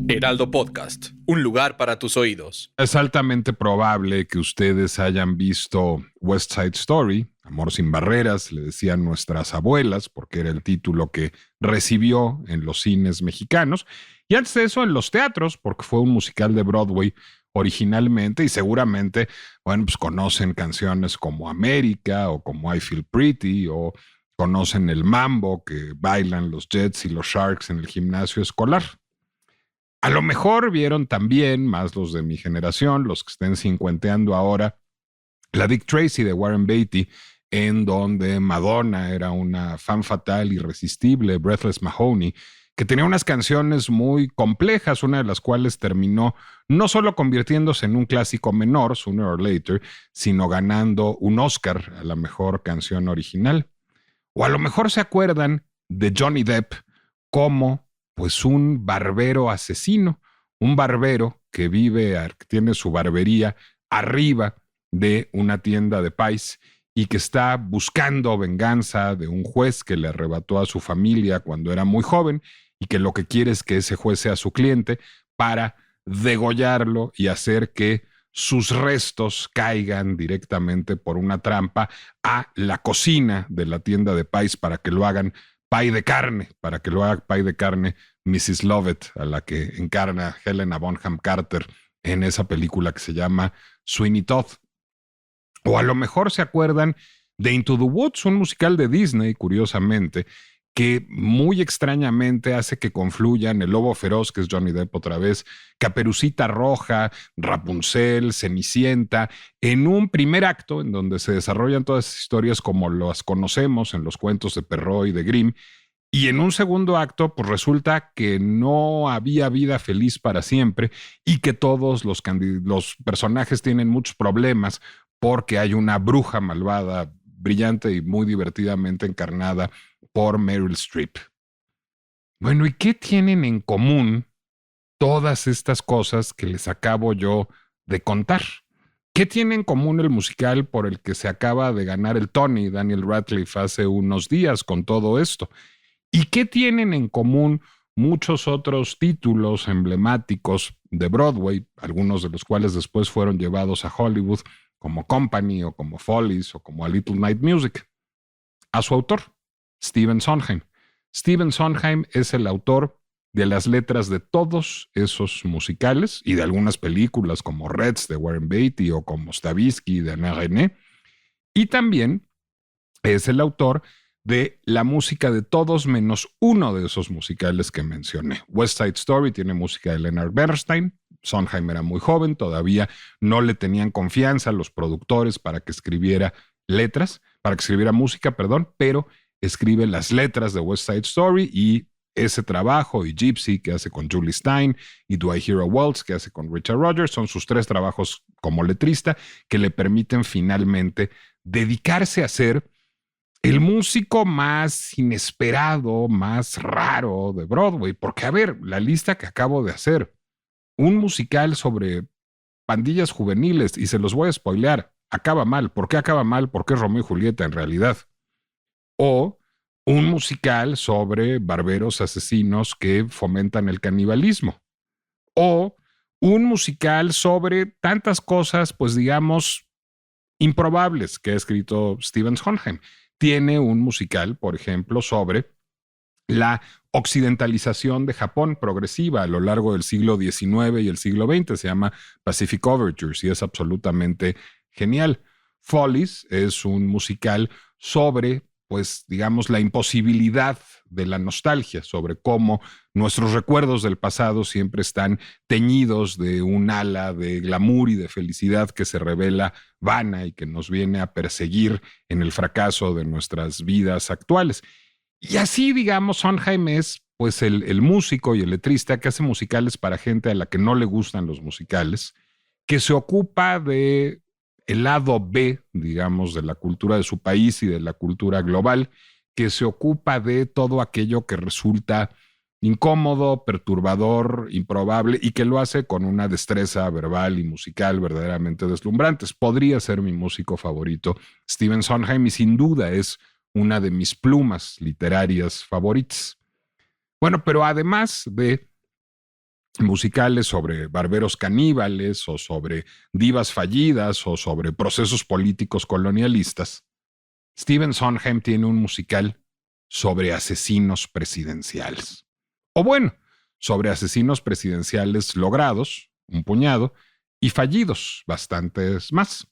Heraldo Podcast, un lugar para tus oídos. Es altamente probable que ustedes hayan visto West Side Story, Amor sin barreras, le decían nuestras abuelas, porque era el título que recibió en los cines mexicanos, y antes de eso en los teatros, porque fue un musical de Broadway originalmente, y seguramente, bueno, pues conocen canciones como América o como I Feel Pretty, o conocen el mambo que bailan los Jets y los Sharks en el gimnasio escolar. A lo mejor vieron también, más los de mi generación, los que estén cincuenteando ahora, la Dick Tracy de Warren Beatty, en donde Madonna era una fan fatal, irresistible, Breathless Mahoney, que tenía unas canciones muy complejas, una de las cuales terminó no solo convirtiéndose en un clásico menor, Sooner or Later, sino ganando un Oscar a la mejor canción original. O a lo mejor se acuerdan de Johnny Depp como pues un barbero asesino, un barbero que que tiene su barbería arriba de una tienda de pies y que está buscando venganza de un juez que le arrebató a su familia cuando era muy joven y que lo que quiere es que ese juez sea su cliente para degollarlo y hacer que sus restos caigan directamente por una trampa a la cocina de la tienda de pies para que lo hagan pie de carne, para que lo haga pie de carne Mrs. Lovett, a la que encarna Helena Bonham Carter en esa película que se llama Sweeney Todd. O a lo mejor se acuerdan de Into the Woods, un musical de Disney, curiosamente, que muy extrañamente hace que confluyan el lobo feroz, que es Johnny Depp otra vez, Caperucita Roja, Rapunzel, Cenicienta, en un primer acto en donde se desarrollan todas esas historias como las conocemos en los cuentos de Perrault y de Grimm, y en un segundo acto, pues resulta que no había vida feliz para siempre y que todos los personajes tienen muchos problemas porque hay una bruja malvada, brillante y muy divertidamente encarnada por Meryl Streep. Bueno, ¿y qué tienen en común todas estas cosas que les acabo yo de contar? ¿Qué tiene en común el musical por el que se acaba de ganar el Tony Daniel Radcliffe hace unos días con todo esto? ¿Y qué tienen en común muchos otros títulos emblemáticos de Broadway, algunos de los cuales después fueron llevados a Hollywood, como Company o como Follies o como A Little Night Music? A su autor, Stephen Sondheim. Stephen Sondheim es el autor de las letras de todos esos musicales y de algunas películas como Reds de Warren Beatty o como Stavisky de Alain Resnais, y también es el autor de la música de todos menos uno de esos musicales que mencioné. West Side Story tiene música de Leonard Bernstein. Sondheim era muy joven, todavía no le tenían confianza a los productores para que escribiera música, pero escribe las letras de West Side Story y ese trabajo, y Gypsy, que hace con Julie Stein, y Do I Hear a Waltz, que hace con Richard Rodgers, son sus tres trabajos como letrista que le permiten finalmente dedicarse a ser el músico más inesperado, más raro de Broadway. Porque, a ver, la lista que acabo de hacer, un musical sobre pandillas juveniles, y se los voy a spoilear, acaba mal. ¿Por qué acaba mal? Porque es Romeo y Julieta en realidad. O un musical sobre barberos asesinos que fomentan el canibalismo. O un musical sobre tantas cosas, pues digamos, improbables que ha escrito Stephen Sondheim. Tiene un musical, por ejemplo, sobre la occidentalización de Japón progresiva a lo largo del siglo XIX y el siglo XX. Se llama Pacific Overtures y es absolutamente genial. Follies es un musical sobre, pues, digamos, la imposibilidad de la nostalgia, sobre cómo nuestros recuerdos del pasado siempre están teñidos de un ala de glamour y de felicidad que se revela vana y que nos viene a perseguir en el fracaso de nuestras vidas actuales. Y así, digamos, Sondheim es pues el músico y el letrista que hace musicales para gente a la que no le gustan los musicales, que se ocupa de el lado B, digamos, de la cultura de su país y de la cultura global, que se ocupa de todo aquello que resulta incómodo, perturbador, improbable, y que lo hace con una destreza verbal y musical verdaderamente deslumbrantes. Podría ser mi músico favorito, Stephen Sondheim, y sin duda es una de mis plumas literarias favoritas. Bueno, pero además de musicales sobre barberos caníbales o sobre divas fallidas o sobre procesos políticos colonialistas, Stephen Sondheim tiene un musical sobre asesinos presidenciales. O bueno, sobre asesinos presidenciales logrados, un puñado, y fallidos, bastantes más.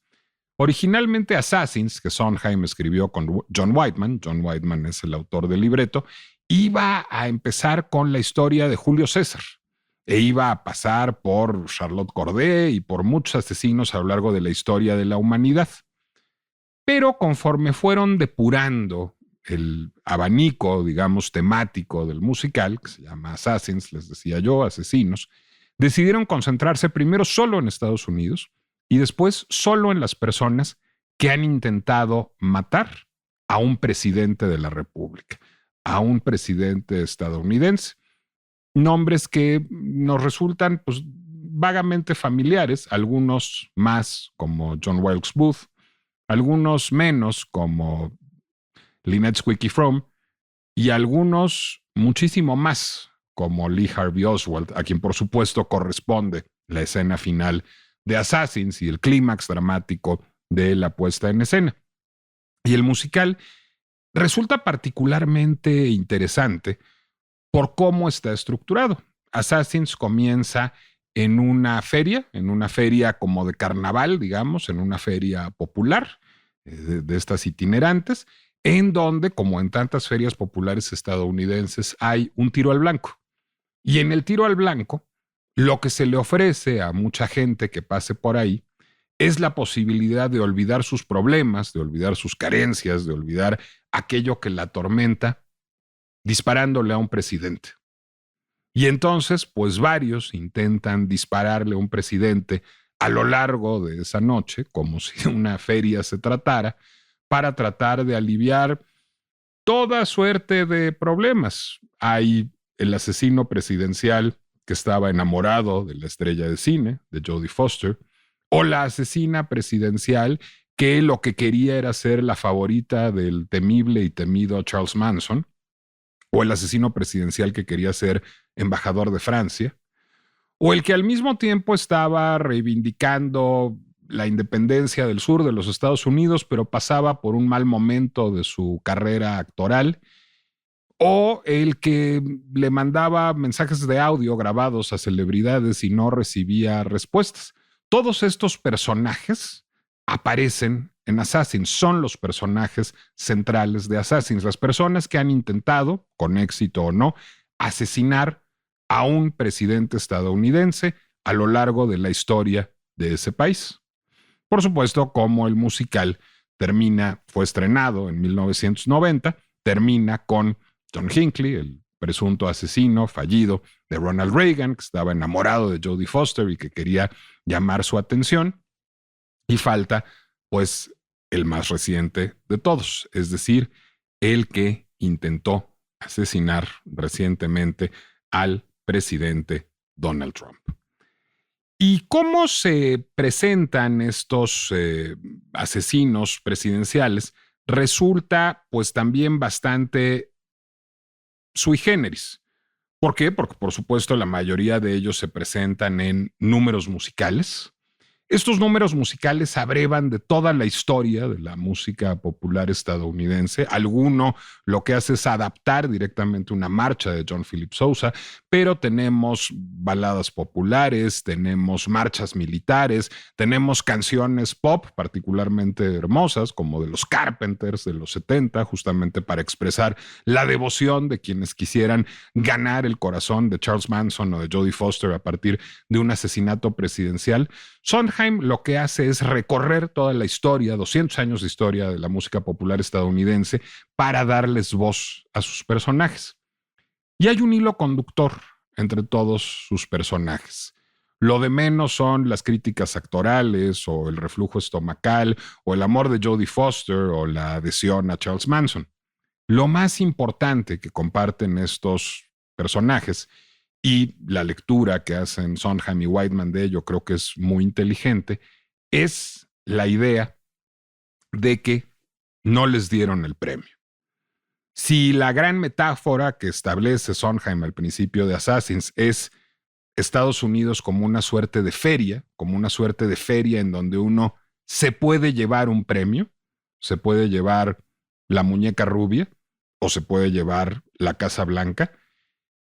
Originalmente Assassins, que Sondheim escribió con John Whiteman es el autor del libreto, iba a empezar con la historia de Julio César e iba a pasar por Charlotte Corday y por muchos asesinos a lo largo de la historia de la humanidad. Pero conforme fueron depurando el abanico, digamos, temático del musical, que se llama Assassins, les decía yo, asesinos, decidieron concentrarse primero solo en Estados Unidos y después solo en las personas que han intentado matar a un presidente de la República, a un presidente estadounidense. Nombres que nos resultan pues, vagamente familiares, algunos más como John Wilkes Booth, algunos menos como Lynette Squeaky Fromm y algunos muchísimo más como Lee Harvey Oswald, a quien por supuesto corresponde la escena final de Assassins y el clímax dramático de la puesta en escena. Y el musical resulta particularmente interesante por cómo está estructurado. Assassins comienza en una feria como de carnaval, digamos, en una feria popular de estas itinerantes, en donde, como en tantas ferias populares estadounidenses, hay un tiro al blanco. Y en el tiro al blanco, lo que se le ofrece a mucha gente que pase por ahí es la posibilidad de olvidar sus problemas, de olvidar sus carencias, de olvidar aquello que la atormenta, disparándole a un presidente. Y entonces, pues varios intentan dispararle a un presidente a lo largo de esa noche, como si una feria se tratara, para tratar de aliviar toda suerte de problemas. Hay el asesino presidencial que estaba enamorado de la estrella de cine, de Jodie Foster, o la asesina presidencial que lo que quería era ser la favorita del temible y temido Charles Manson, o el asesino presidencial que quería ser embajador de Francia, o el que al mismo tiempo estaba reivindicando la independencia del sur de los Estados Unidos, pero pasaba por un mal momento de su carrera actoral, o el que le mandaba mensajes de audio grabados a celebridades y no recibía respuestas. Todos estos personajes aparecen en Assassins, son los personajes centrales de Assassins, las personas que han intentado, con éxito o no, asesinar a un presidente estadounidense a lo largo de la historia de ese país. Por supuesto, como el musical fue estrenado en 1990, termina con John Hinckley, el presunto asesino fallido de Ronald Reagan, que estaba enamorado de Jodie Foster y que quería llamar su atención. Y falta, pues, el más reciente de todos, es decir, el que intentó asesinar recientemente al presidente Donald Trump. ¿Y cómo se presentan estos asesinos presidenciales? Resulta, pues, también bastante sui generis. ¿Por qué? Porque, por supuesto, la mayoría de ellos se presentan en números musicales. Estos números musicales abrevan de toda la historia de la música popular estadounidense. Alguno lo que hace es adaptar directamente una marcha de John Philip Sousa, pero tenemos baladas populares, tenemos marchas militares, tenemos canciones pop particularmente hermosas, como de los Carpenters de los 70, justamente para expresar la devoción de quienes quisieran ganar el corazón de Charles Manson o de Jodie Foster a partir de un asesinato presidencial. Sondheim lo que hace es recorrer toda la historia, 200 años de historia de la música popular estadounidense, para darles voz a sus personajes. Y hay un hilo conductor entre todos sus personajes. Lo de menos son las críticas actorales o el reflujo estomacal o el amor de Jodie Foster o la adhesión a Charles Manson. Lo más importante que comparten estos personajes, y la lectura que hacen Sondheim y Whiteman de ello creo que es muy inteligente, es la idea de que no les dieron el premio. Si la gran metáfora que establece Sondheim al principio de Assassins es Estados Unidos como una suerte de feria, en donde uno se puede llevar un premio, se puede llevar la muñeca rubia o se puede llevar la Casa Blanca.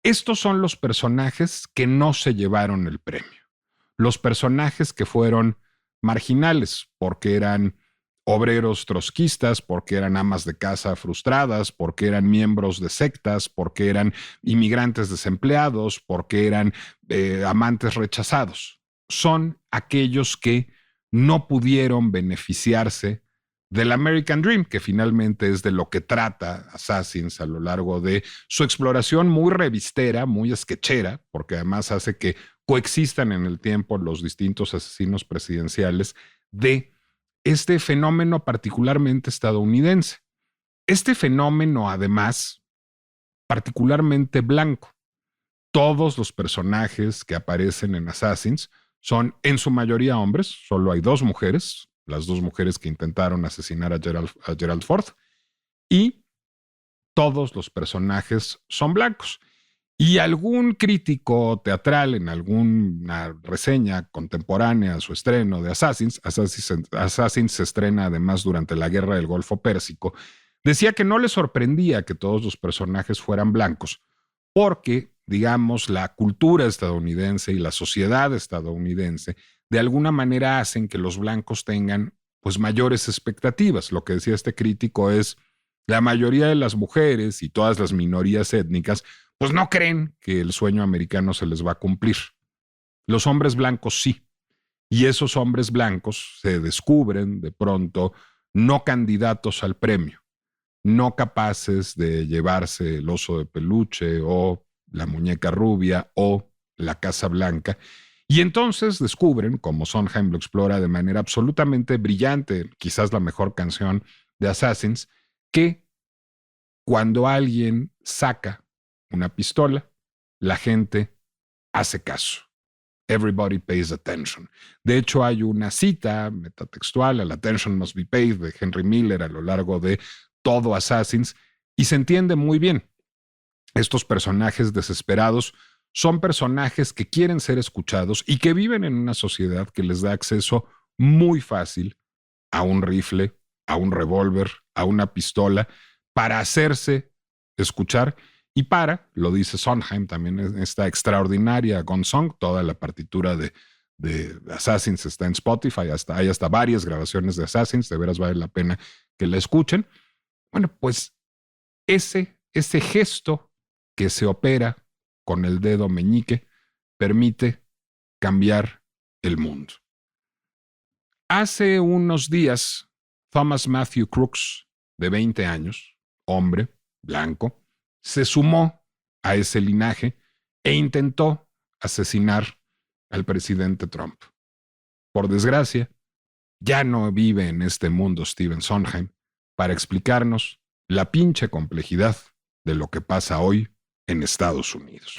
Estos son los personajes que no se llevaron el premio. Los personajes que fueron marginales porque eran obreros trotskistas, porque eran amas de casa frustradas, porque eran miembros de sectas, porque eran inmigrantes desempleados, porque eran amantes rechazados. Son aquellos que no pudieron beneficiarse del American Dream, que finalmente es de lo que trata Assassins a lo largo de su exploración muy revistera, muy sketchera, porque además hace que coexistan en el tiempo los distintos asesinos presidenciales de este fenómeno particularmente estadounidense. Este fenómeno, además, particularmente blanco. Todos los personajes que aparecen en Assassins son en su mayoría hombres, solo hay 2 mujeres, las 2 mujeres que intentaron asesinar a Gerald Ford, y todos los personajes son blancos. Y algún crítico teatral en alguna reseña contemporánea a su estreno de Assassins se estrena además durante la Guerra del Golfo Pérsico, decía que no le sorprendía que todos los personajes fueran blancos, porque, digamos, la cultura estadounidense y la sociedad estadounidense de alguna manera hacen que los blancos tengan pues mayores expectativas. Lo que decía este crítico es, la mayoría de las mujeres y todas las minorías étnicas pues no creen que el sueño americano se les va a cumplir. Los hombres blancos sí. Y esos hombres blancos se descubren de pronto no candidatos al premio, no capaces de llevarse el oso de peluche o la muñeca rubia o la Casa Blanca. Y entonces descubren, como Sondheim lo explora de manera absolutamente brillante, quizás la mejor canción de Assassins, que cuando alguien saca una pistola, la gente hace caso. Everybody pays attention. De hecho, hay una cita metatextual, "All attention must be paid", de Henry Miller a lo largo de todo Assassins, y se entiende muy bien. Estos personajes desesperados son personajes que quieren ser escuchados y que viven en una sociedad que les da acceso muy fácil a un rifle, a un revólver, a una pistola, para hacerse escuchar. Y lo dice Sondheim también en esta extraordinaria Gunsong, toda la partitura de Assassins está en Spotify, hay hasta varias grabaciones de Assassins, de veras vale la pena que la escuchen. Bueno, pues ese gesto que se opera con el dedo meñique permite cambiar el mundo. Hace unos días, Thomas Matthew Crooks, de 20 años, hombre, blanco, se sumó a ese linaje e intentó asesinar al presidente Trump. Por desgracia, ya no vive en este mundo Stephen Sondheim para explicarnos la pinche complejidad de lo que pasa hoy en Estados Unidos.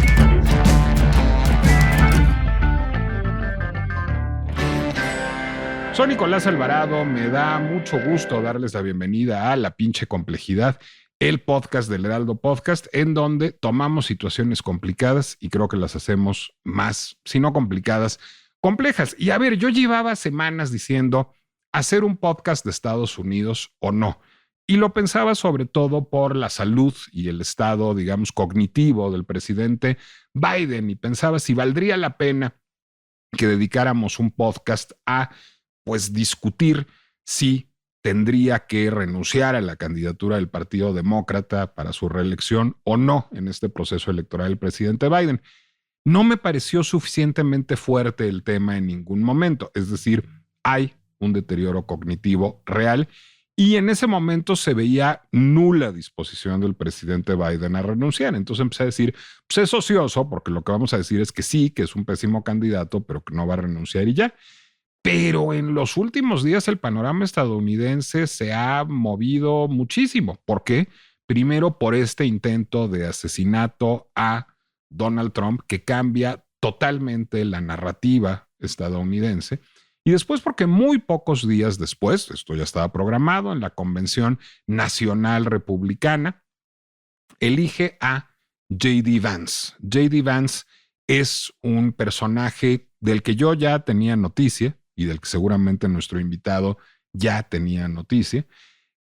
Soy Nicolás Alvarado, me da mucho gusto darles la bienvenida a La Pinche Complejidad, el podcast del Heraldo Podcast, en donde tomamos situaciones complicadas y creo que las hacemos más, si no complicadas, complejas. Y a ver, yo llevaba semanas diciendo hacer un podcast de Estados Unidos o no. Y lo pensaba sobre todo por la salud y el estado, digamos, cognitivo del presidente Biden. Y pensaba si valdría la pena que dedicáramos un podcast a, pues, discutir si tendría que renunciar a la candidatura del Partido Demócrata para su reelección o no en este proceso electoral del presidente Biden. No me pareció suficientemente fuerte el tema en ningún momento. Es decir, hay un deterioro cognitivo real y en ese momento se veía nula disposición del presidente Biden a renunciar. Entonces empecé a decir, pues es ocioso, porque lo que vamos a decir es que sí, que es un pésimo candidato, pero que no va a renunciar y ya. Pero en los últimos días el panorama estadounidense se ha movido muchísimo. ¿Por qué? Primero, por este intento de asesinato a Donald Trump que cambia totalmente la narrativa estadounidense. Y después porque muy pocos días después, esto ya estaba programado en la Convención Nacional Republicana, elige a J.D. Vance. J.D. Vance es un personaje del que yo ya tenía noticia y del que seguramente nuestro invitado ya tenía noticia.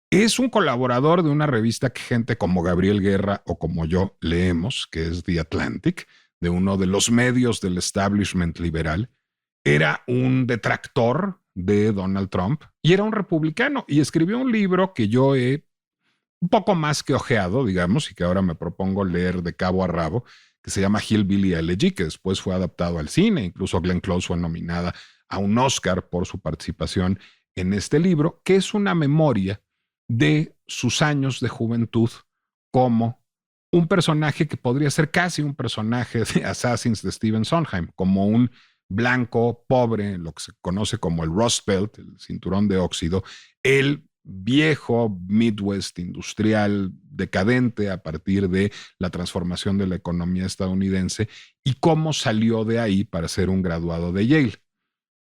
Es un colaborador de una revista que gente como Gabriel Guerra o como yo leemos, que es The Atlantic, de uno de los medios del establishment liberal. Era un detractor de Donald Trump y era un republicano y escribió un libro que yo he un poco más que ojeado, digamos, y que ahora me propongo leer de cabo a rabo, que se llama Hillbilly Elegy, que después fue adaptado al cine. Incluso Glenn Close fue nominada a un Oscar por su participación en este libro, que es una memoria de sus años de juventud como un personaje que podría ser casi un personaje de Assassins de Stephen Sondheim, como un blanco pobre, lo que se conoce como el Rust Belt, el cinturón de óxido, el viejo Midwest industrial decadente a partir de la transformación de la economía estadounidense y cómo salió de ahí para ser un graduado de Yale.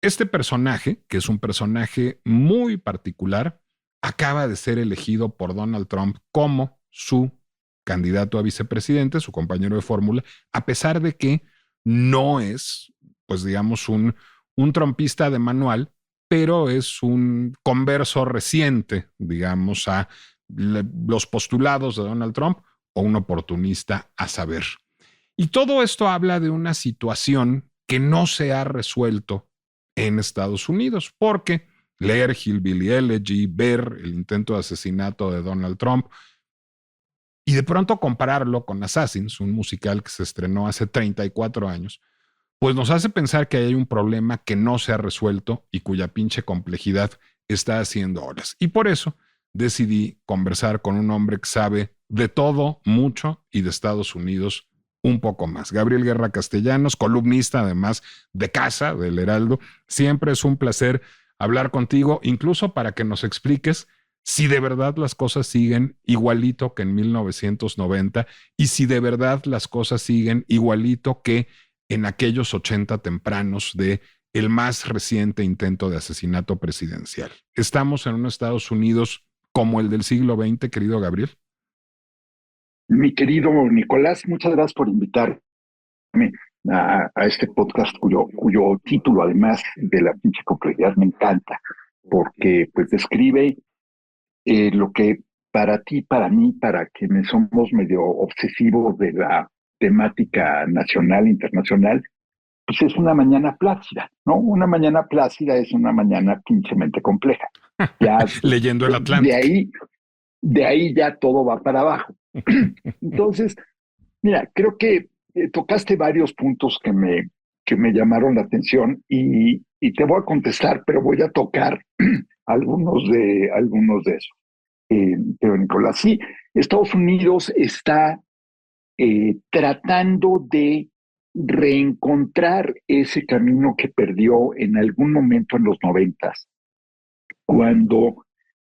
Este personaje, que es un personaje muy particular, acaba de ser elegido por Donald Trump como su candidato a vicepresidente, su compañero de fórmula, a pesar de que no es, pues digamos, un trumpista de manual, pero es un converso reciente, digamos, a los postulados de Donald Trump o un oportunista a saber. Y todo esto habla de una situación que no se ha resuelto en Estados Unidos, porque leer Hillbilly Elegy, ver el intento de asesinato de Donald Trump y de pronto compararlo con Assassins, un musical que se estrenó hace 34 años, pues nos hace pensar que hay un problema que no se ha resuelto y cuya pinche complejidad está haciendo olas. Y por eso decidí conversar con un hombre que sabe de todo, mucho y de Estados Unidos un poco más. Gabriel Guerra Castellanos, columnista además de casa del Heraldo. Siempre es un placer hablar contigo, incluso para que nos expliques si de verdad las cosas siguen igualito que en 1990 y si de verdad las cosas siguen igualito que en aquellos 80 tempranos de el más reciente intento de asesinato presidencial. ¿Estamos en un Estados Unidos como el del siglo XX, querido Gabriel? Mi querido Nicolás, muchas gracias por invitarme a este podcast cuyo título, además de la pinche complejidad, me encanta, porque pues describe lo que para ti, para mí, para quienes somos medio obsesivos de la temática nacional, internacional, pues es una mañana plácida, ¿no? Una mañana plácida es una mañana pinchemente compleja. Ya Leyendo el Atlantic. De ahí ya todo va para abajo. Entonces, mira, creo que tocaste varios puntos que me llamaron la atención y te voy a contestar, pero voy a tocar algunos de esos. Pero Nicolás, sí, Estados Unidos está tratando de reencontrar ese camino que perdió en algún momento en los 90, cuando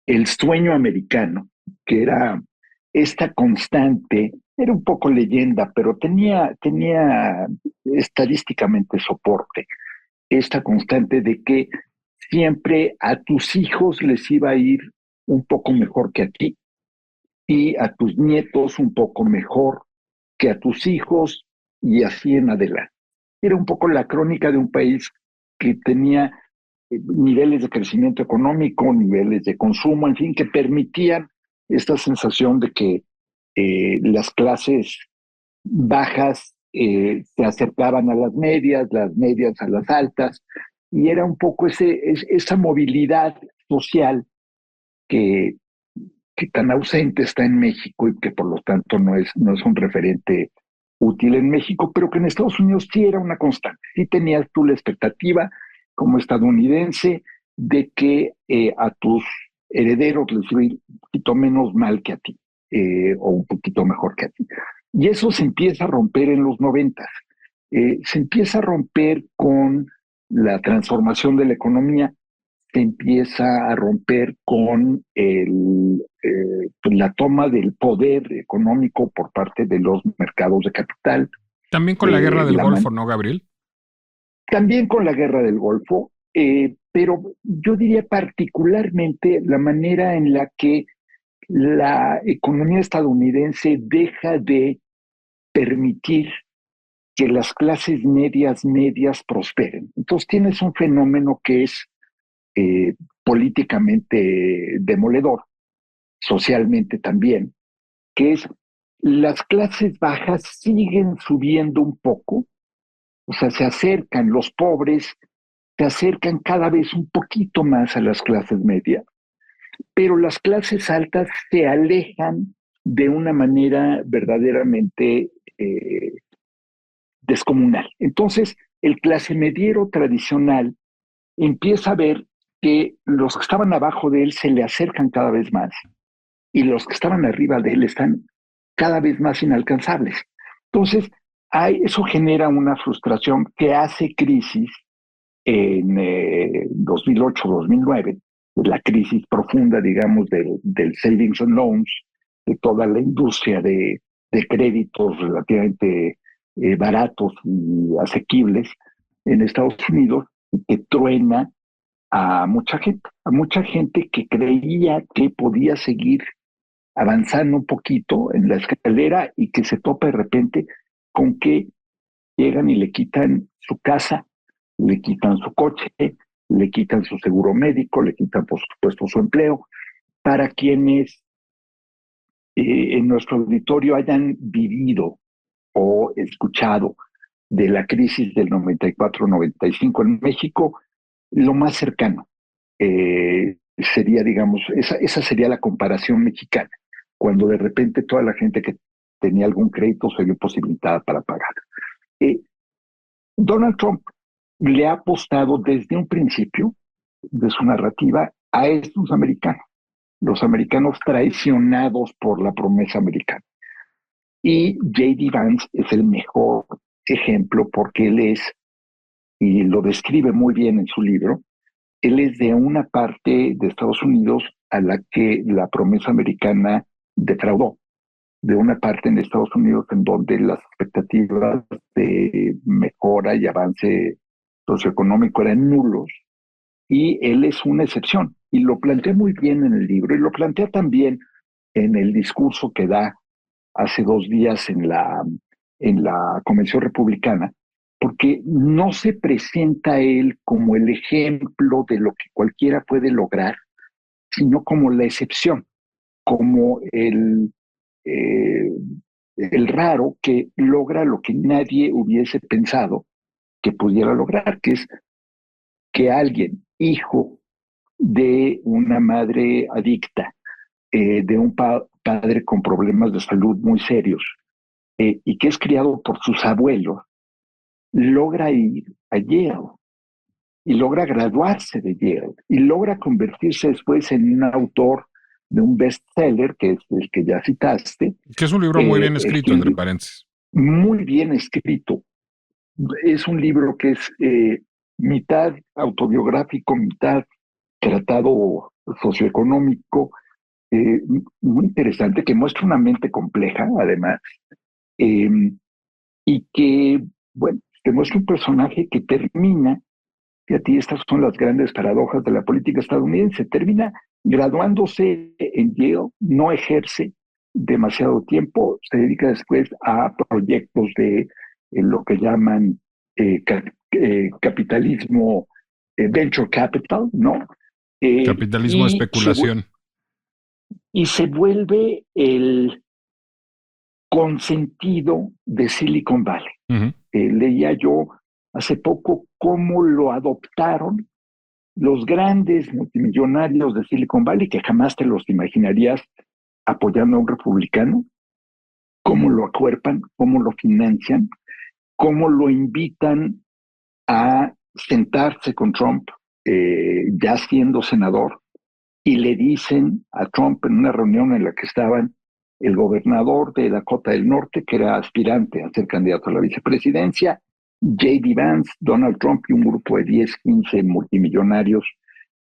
el sueño americano, que era esta constante, era un poco leyenda, pero tenía estadísticamente soporte, esta constante de que siempre a tus hijos les iba a ir un poco mejor que a ti y a tus nietos un poco mejor que a tus hijos y así en adelante. Era un poco la crónica de un país que tenía niveles de crecimiento económico, niveles de consumo, en fin, que permitían esta sensación de que las clases bajas se acercaban a las medias a las altas, y era un poco esa movilidad social que, que tan ausente está en México y que por lo tanto no es un referente útil en México, pero que en Estados Unidos sí era una constante. Sí tenías tú la expectativa como estadounidense de que a tus herederos les iba a ir un poquito menos mal que a ti, o un poquito mejor que a ti. Y eso se empieza a romper en los 90. Se empieza a romper con la transformación de la economía, se empieza a romper con la toma del poder económico por parte de los mercados de capital. También con la guerra del Golfo, ¿no, Gabriel? También con la guerra del Golfo, pero yo diría particularmente la manera en la que la economía estadounidense deja de permitir que las clases medias prosperen. Entonces tienes un fenómeno que es políticamente demoledor, socialmente también, que es las clases bajas siguen subiendo un poco, o sea, se acercan los pobres, se acercan cada vez un poquito más a las clases medias, pero las clases altas se alejan de una manera verdaderamente descomunal. Entonces, el clase mediero tradicional empieza a ver que los que estaban abajo de él se le acercan cada vez más y los que estaban arriba de él están cada vez más inalcanzables. Entonces, eso genera una frustración que hace crisis en 2008-2009, la crisis profunda, digamos, del savings and loans, de toda la industria de créditos relativamente baratos y asequibles en Estados Unidos, que truena a mucha gente que creía que podía seguir avanzando un poquito en la escalera y que se topa de repente con que llegan y le quitan su casa, le quitan su coche, le quitan su seguro médico, le quitan, por supuesto, su empleo. Para quienes en nuestro auditorio hayan vivido o escuchado de la crisis del 94-95 en México, lo más cercano sería, digamos, esa sería la comparación mexicana, cuando de repente toda la gente que tenía algún crédito se vio posibilitada para pagar. Donald Trump le ha apostado desde un principio de su narrativa a estos americanos, los americanos traicionados por la promesa americana. Y J.D. Vance es el mejor ejemplo porque él es, y lo describe muy bien en su libro, él es de una parte de Estados Unidos a la que la promesa americana defraudó, de una parte en Estados Unidos en donde las expectativas de mejora y avance socioeconómico eran nulos, y él es una excepción. Y lo plantea muy bien en el libro, y lo plantea también en el discurso que da hace 2 días en la Convención Republicana, porque no se presenta él como el ejemplo de lo que cualquiera puede lograr, sino como la excepción, como el raro que logra lo que nadie hubiese pensado que pudiera lograr, que es que alguien, hijo de una madre adicta, de un padre con problemas de salud muy serios, y que es criado por sus abuelos, logra ir a Yale y logra graduarse de Yale y logra convertirse después en un autor de un bestseller, que es el que ya citaste. Que es un libro muy bien escrito, entre paréntesis. Muy bien escrito. Es un libro que es mitad autobiográfico, mitad tratado socioeconómico, muy interesante, que muestra una mente compleja, además, y que, bueno, te muestra un personaje que termina, y a ti estas son las grandes paradojas de la política estadounidense, termina graduándose en Yale, no ejerce demasiado tiempo, se dedica después a proyectos de lo que llaman capitalismo, venture capital, ¿no? Capitalismo de especulación. Y se vuelve el consentido de Silicon Valley. Uh-huh. Leía yo hace poco cómo lo adoptaron los grandes multimillonarios de Silicon Valley, que jamás te los imaginarías apoyando a un republicano, cómo lo acuerpan, cómo lo financian, cómo lo invitan a sentarse con Trump, ya siendo senador, y le dicen a Trump en una reunión en la que estaban el gobernador de Dakota del Norte, que era aspirante a ser candidato a la vicepresidencia, J.D. Vance, Donald Trump y un grupo de 10, 15 multimillonarios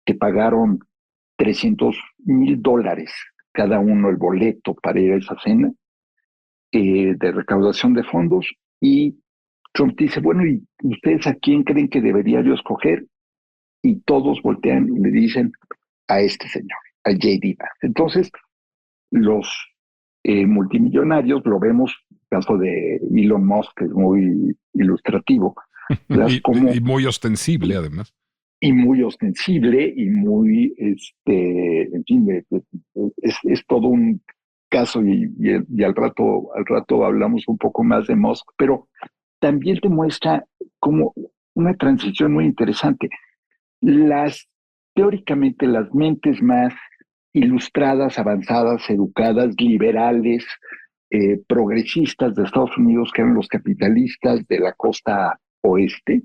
que pagaron $300,000 cada uno el boleto para ir a esa cena de recaudación de fondos. Y Trump dice, bueno, ¿y ustedes a quién creen que debería yo escoger? Y todos voltean y le dicen a este señor, a J.D. Vance. Entonces, los multimillonarios lo vemos caso de Elon Musk es muy ilustrativo. Y muy ostensible, además. Y muy ostensible y muy, en fin, es todo un caso y al rato hablamos un poco más de Musk, pero también te muestra como una transición muy interesante. Teóricamente, las mentes más ilustradas, avanzadas, educadas, liberales, progresistas de Estados Unidos, que eran los capitalistas de la costa oeste,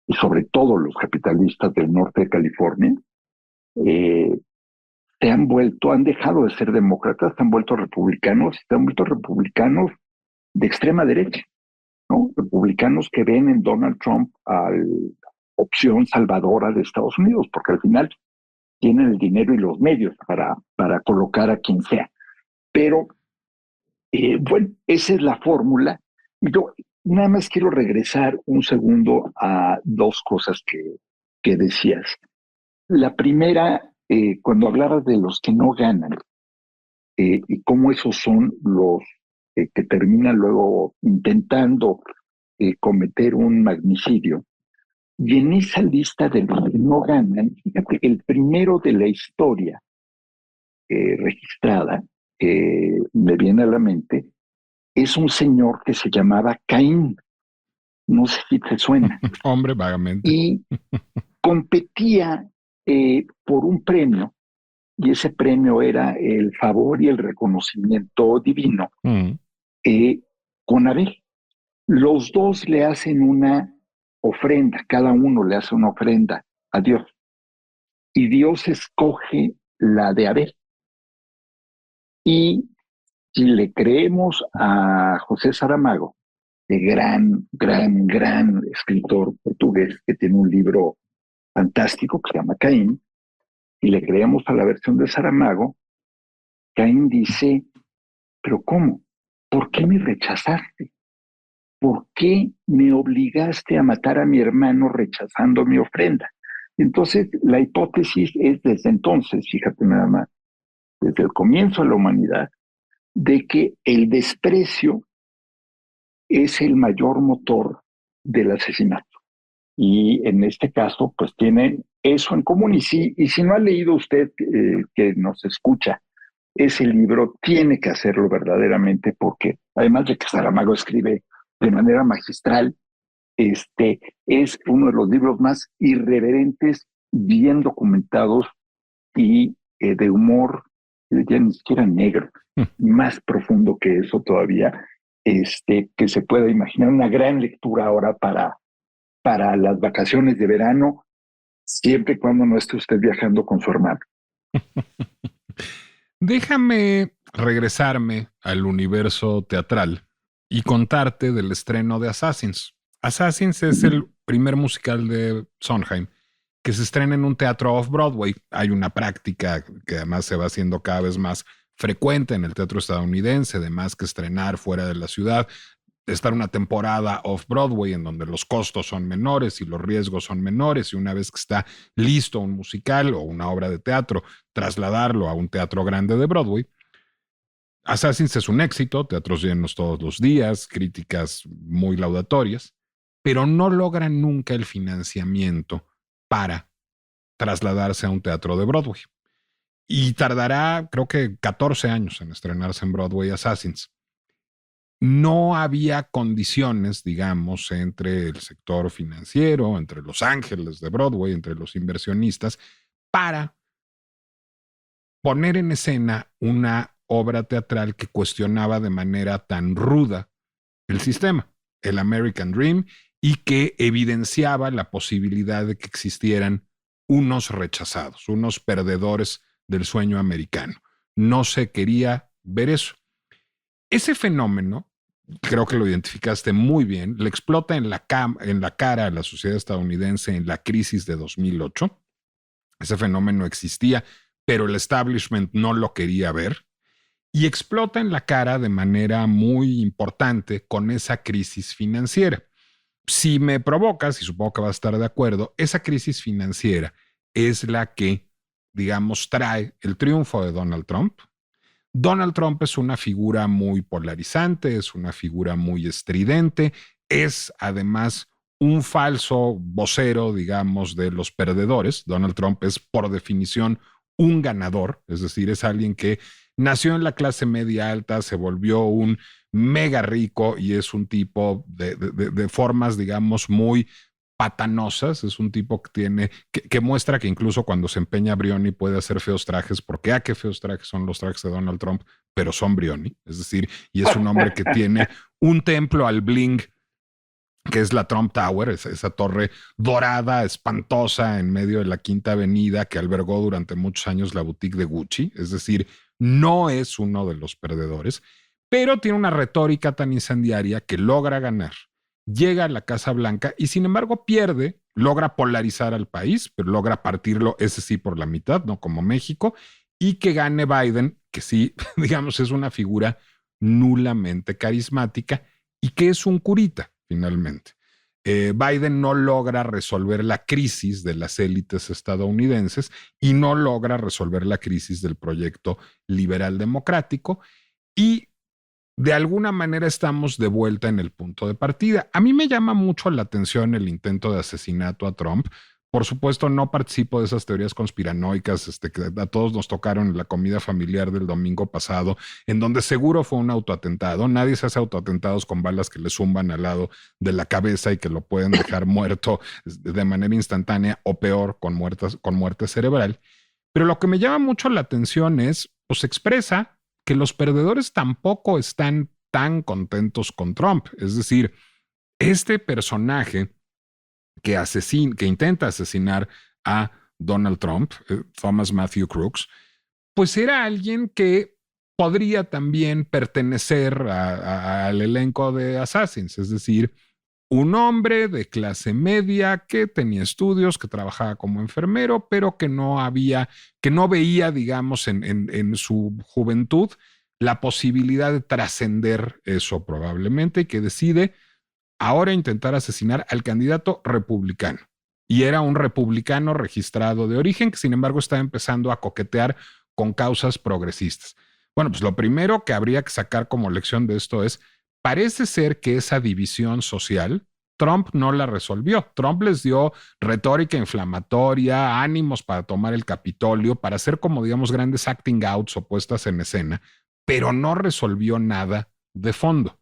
y sobre todo los capitalistas del norte de California, han dejado de ser demócratas, se han vuelto republicanos de extrema derecha, ¿no? Republicanos que ven en Donald Trump a la opción salvadora de Estados Unidos, porque al final tienen el dinero y los medios para colocar a quien sea. Pero, bueno, esa es la fórmula. Yo nada más quiero regresar un segundo a dos cosas que decías. La primera, cuando hablabas de los que no ganan, y cómo esos son los que terminan luego intentando cometer un magnicidio. Y en esa lista de los que no ganan, fíjate, el primero de la historia registrada, me viene a la mente, es un señor que se llamaba Caín. No sé si te suena. Hombre, vagamente. Y competía por un premio, y ese premio era el favor y el reconocimiento divino con Abel. Los dos le hacen una ofrenda, cada uno le hace una ofrenda a Dios. Y Dios escoge la de Abel. Y si le creemos a José Saramago, de gran escritor portugués que tiene un libro fantástico que se llama Caín, y le creemos a la versión de Saramago, Caín dice, ¿pero cómo? ¿Por qué me rechazaste? ¿Por qué me obligaste a matar a mi hermano rechazando mi ofrenda? Entonces, la hipótesis es desde entonces, fíjate nada más, desde el comienzo de la humanidad, de que el desprecio es el mayor motor del asesinato. Y en este caso, pues tienen eso en común. Y si no ha leído usted, que nos escucha, ese libro, tiene que hacerlo verdaderamente, porque además de que Saramago escribe de manera magistral, es uno de los libros más irreverentes, bien documentados y de humor, ya ni siquiera negro, más profundo que eso todavía, que se pueda imaginar. Una gran lectura ahora para las vacaciones de verano, siempre y cuando no esté usted viajando con su hermano. Déjame regresarme al universo teatral y contarte del estreno de Assassins. Assassins es el primer musical de Sondheim que se estrena en un teatro off-Broadway. Hay una práctica que además se va haciendo cada vez más frecuente en el teatro estadounidense, de más que estrenar fuera de la ciudad, estar una temporada off-Broadway en donde los costos son menores y los riesgos son menores, y una vez que está listo un musical o una obra de teatro, trasladarlo a un teatro grande de Broadway. Assassins es un éxito, teatros llenos todos los días, críticas muy laudatorias, pero no logran nunca el financiamiento para trasladarse a un teatro de Broadway. Y tardará, creo que 14 años en estrenarse en Broadway Assassins. No había condiciones, digamos, entre el sector financiero, entre los ángeles de Broadway, entre los inversionistas, para poner en escena una obra teatral que cuestionaba de manera tan ruda el sistema, el American Dream, y que evidenciaba la posibilidad de que existieran unos rechazados, unos perdedores del sueño americano. No se quería ver eso. Ese fenómeno, creo que lo identificaste muy bien, le explota en la cara a la sociedad estadounidense en la crisis de 2008. Ese fenómeno existía, pero el establishment no lo quería ver, y explota en la cara de manera muy importante con esa crisis financiera. Si me provocas, y supongo que vas a estar de acuerdo, esa crisis financiera es la que, digamos, trae el triunfo de Donald Trump, Donald Trump es una figura muy polarizante, es una figura muy estridente, es además un falso vocero, digamos, de los perdedores. Donald Trump es por definición un ganador, es decir, es alguien que nació en la clase media alta, se volvió un mega rico y es un tipo de formas, digamos, muy patanosas. Es un tipo que tiene, que muestra que incluso cuando se empeña Brioni puede hacer feos trajes, porque qué feos trajes son los trajes de Donald Trump, pero son Brioni. Es decir, y es un hombre que tiene un templo al bling, que es la Trump Tower, esa torre dorada, espantosa en medio de la Quinta Avenida que albergó durante muchos años la boutique de Gucci. Es decir, no es uno de los perdedores, pero tiene una retórica tan incendiaria que logra ganar. Llega a la Casa Blanca y sin embargo pierde, logra polarizar al país, pero logra partirlo, ese sí, por la mitad, no como México, y que gane Biden, que sí, digamos, es una figura nulamente carismática y que es un curita, finalmente. Biden no logra resolver la crisis de las élites estadounidenses y no logra resolver la crisis del proyecto liberal democrático, y de alguna manera estamos de vuelta en el punto de partida. A mí me llama mucho la atención el intento de asesinato a Trump. Por supuesto, no participo de esas teorías conspiranoicas que a todos nos tocaron en la comida familiar del domingo pasado, en donde seguro fue un autoatentado. Nadie se hace autoatentados con balas que le zumban al lado de la cabeza y que lo pueden dejar muerto de manera instantánea, o peor, con muerte cerebral. Pero lo que me llama mucho la atención es, pues expresa que los perdedores tampoco están tan contentos con Trump. Es decir, este personaje que intenta asesinar a Donald Trump, Thomas Matthew Crooks, pues era alguien que podría también pertenecer al elenco de Assassins. Es decir, un hombre de clase media que tenía estudios, que trabajaba como enfermero, pero que no veía, digamos, en su juventud la posibilidad de trascender eso probablemente, y que decide ahora intentar asesinar al candidato republicano. Y era un republicano registrado de origen que, sin embargo, estaba empezando a coquetear con causas progresistas. Bueno, pues lo primero que habría que sacar como lección de esto es, parece ser que esa división social Trump no la resolvió. Trump les dio retórica inflamatoria, ánimos para tomar el Capitolio, para hacer como, digamos, grandes acting outs o puestas en escena, pero no resolvió nada de fondo.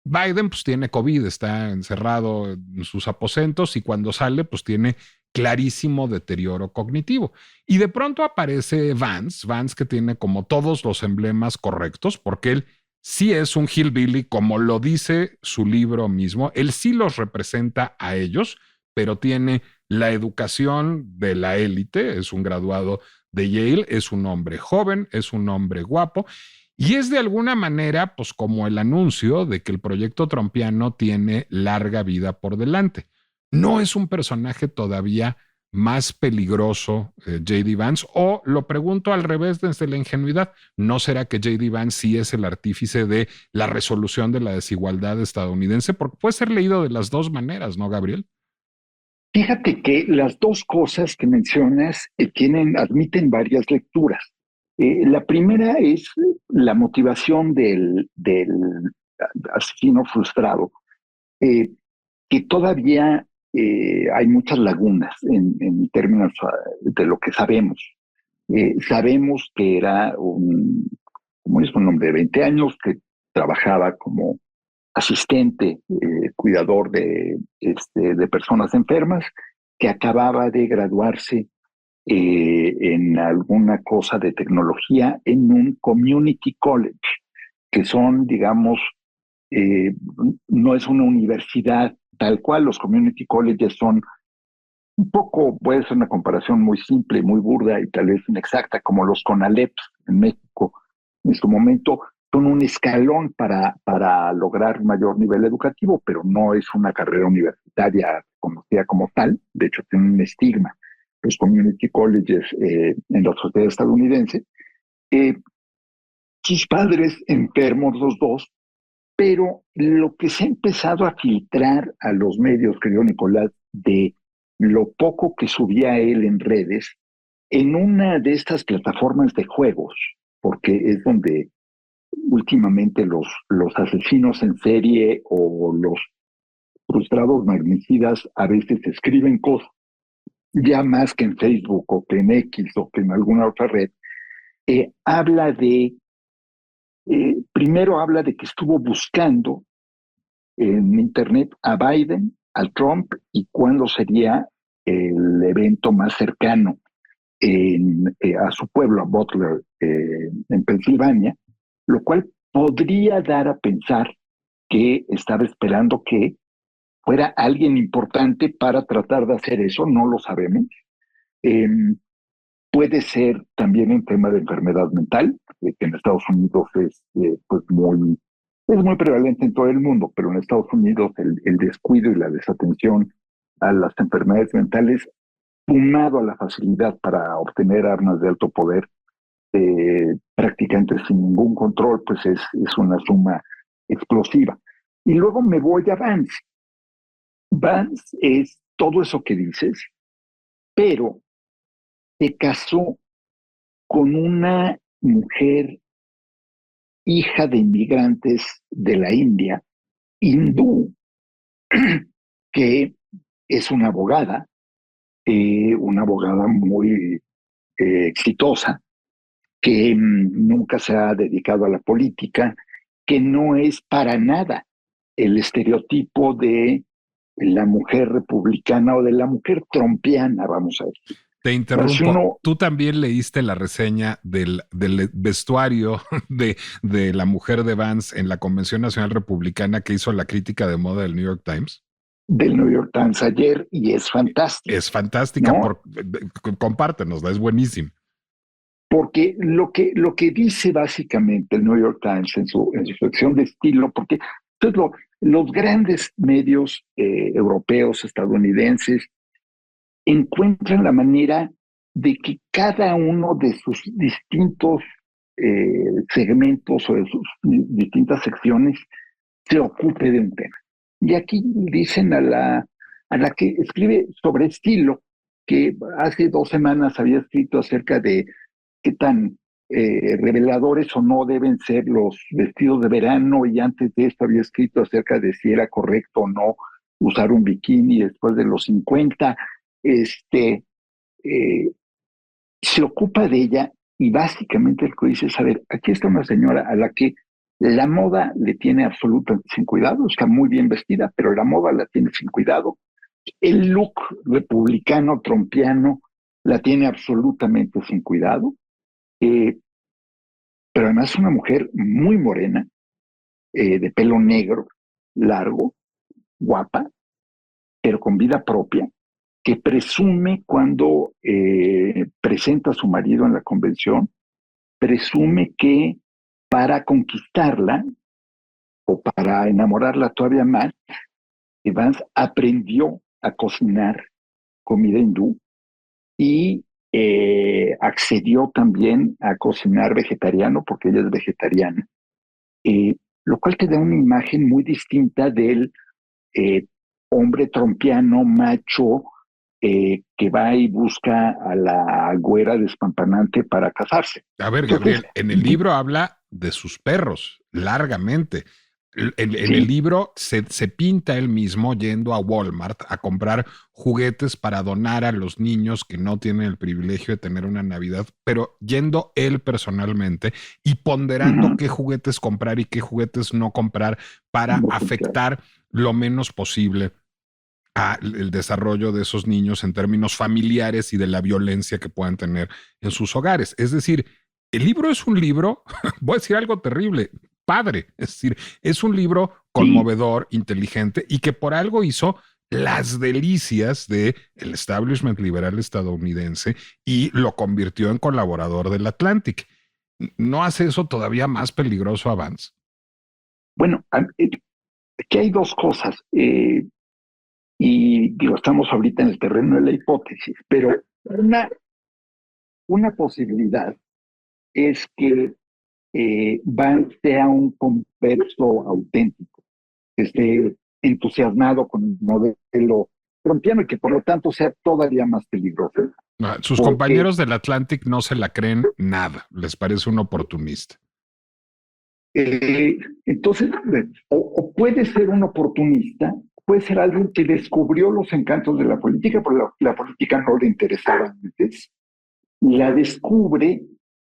Biden pues tiene COVID, está encerrado en sus aposentos y cuando sale pues tiene clarísimo deterioro cognitivo. Y de pronto aparece Vance que tiene como todos los emblemas correctos, porque él sí es un hillbilly, como lo dice su libro mismo. Él sí los representa a ellos, pero tiene la educación de la élite, es un graduado de Yale, es un hombre joven, es un hombre guapo, y es de alguna manera pues como el anuncio de que el proyecto trumpiano tiene larga vida por delante. No es un personaje todavía más peligroso J.D. Vance, o lo pregunto al revés desde la ingenuidad, ¿no será que J.D. Vance sí es el artífice de la resolución de la desigualdad estadounidense? Porque puede ser leído de las dos maneras, ¿no, Gabriel? Fíjate que las dos cosas que mencionas admiten varias lecturas. La primera es la motivación del asesino frustrado, que todavía hay muchas lagunas en términos de lo que sabemos. Sabemos que era como es un hombre de 20 años que trabajaba como asistente, cuidador de personas enfermas, que acababa de graduarse en alguna cosa de tecnología en un community college, que son, digamos, no es una universidad tal cual. Los community colleges son un poco, puede ser una comparación muy simple, muy burda y tal vez inexacta, como los CONALEPs en México en su momento. Son un escalón para lograr un mayor nivel educativo, pero no es una carrera universitaria conocida como tal. De hecho, tienen un estigma los community colleges en la sociedad estadounidense. Sus padres enfermos los dos, pero lo que se ha empezado a filtrar a los medios, querido Nicolás, de lo poco que subía él en redes, en una de estas plataformas de juegos, porque es donde últimamente los asesinos en serie o los frustrados magnicidas a veces escriben cosas, ya más que en Facebook o que en X o que en alguna otra red. Habla de, primero habla de que estuvo buscando en Internet a Biden, al Trump, y cuándo sería el evento más cercano a su pueblo, a Butler, en Pensilvania, lo cual podría dar a pensar que estaba esperando que fuera alguien importante para tratar de hacer eso, no lo sabemos. Eh, Puede ser también un tema de enfermedad mental, que en Estados Unidos es muy prevalente en todo el mundo, pero en Estados Unidos el descuido y la desatención a las enfermedades mentales, sumado a la facilidad para obtener armas de alto poder, prácticamente sin ningún control, pues es una suma explosiva. Y luego me voy a Vance. Vance es todo eso que dices, pero se casó con una mujer hija de inmigrantes de la India, hindú, que es una abogada muy exitosa, que nunca se ha dedicado a la política, que no es para nada el estereotipo de la mujer republicana o de la mujer trumpiana, vamos a decir. Te interrumpo. Tú también leíste la reseña del vestuario de la mujer de Vance en la Convención Nacional Republicana que hizo la crítica de moda del New York Times. Del New York Times ayer, y es fantástica. Es fantástica, ¿no? Compártenosla, es buenísimo. Porque lo que dice básicamente el New York Times en su sección de estilo, porque entonces los grandes medios europeos, estadounidenses, encuentran la manera de que cada uno de sus distintos segmentos o de sus distintas secciones se ocupe de un tema. Y aquí dicen a la que escribe sobre estilo, que hace 2 semanas había escrito acerca de qué tan reveladores o no deben ser los vestidos de verano, y antes de esto había escrito acerca de si era correcto o no usar un bikini después de los 50. Se ocupa de ella, y básicamente el que dice es, a ver, aquí está una señora a la que la moda le tiene absolutamente sin cuidado, está muy bien vestida, pero la moda la tiene sin cuidado. El look republicano, trumpiano, la tiene absolutamente sin cuidado. Pero además es una mujer muy morena, de pelo negro, largo, guapa, pero con vida propia, que presume cuando presenta a su marido en la convención, presume que para conquistarla o para enamorarla todavía más, Vance aprendió a cocinar comida hindú y accedió también a cocinar vegetariano, porque ella es vegetariana, lo cual te da una imagen muy distinta del hombre trompiano, macho, que va y busca a la güera despampanante para casarse. A ver, Gabriel, en el libro habla de sus perros, largamente. En el libro se pinta él mismo yendo a Walmart a comprar juguetes para donar a los niños que no tienen el privilegio de tener una Navidad, pero yendo él personalmente y ponderando qué juguetes comprar y qué juguetes no comprar para afectar lo menos posible al desarrollo de esos niños en términos familiares y de la violencia que puedan tener en sus hogares. Es decir, el libro es un libro, voy a decir algo terrible, padre, es decir, es un libro conmovedor, inteligente, y que por algo hizo las delicias del establishment liberal estadounidense y lo convirtió en colaborador del Atlantic. ¿No hace eso todavía más peligroso a Vance? Bueno, aquí hay 2 cosas, y digo, estamos ahorita en el terreno de la hipótesis, pero una posibilidad es que Vance sea un converso auténtico, que esté entusiasmado con el modelo trumpiano y que por lo tanto sea todavía más peligroso. Sus Porque, compañeros del Atlantic no se la creen nada, les parece un oportunista. entonces, o puede ser un oportunista, puede ser alguien que descubrió los encantos de la política, porque la política no le interesaba antes, la descubre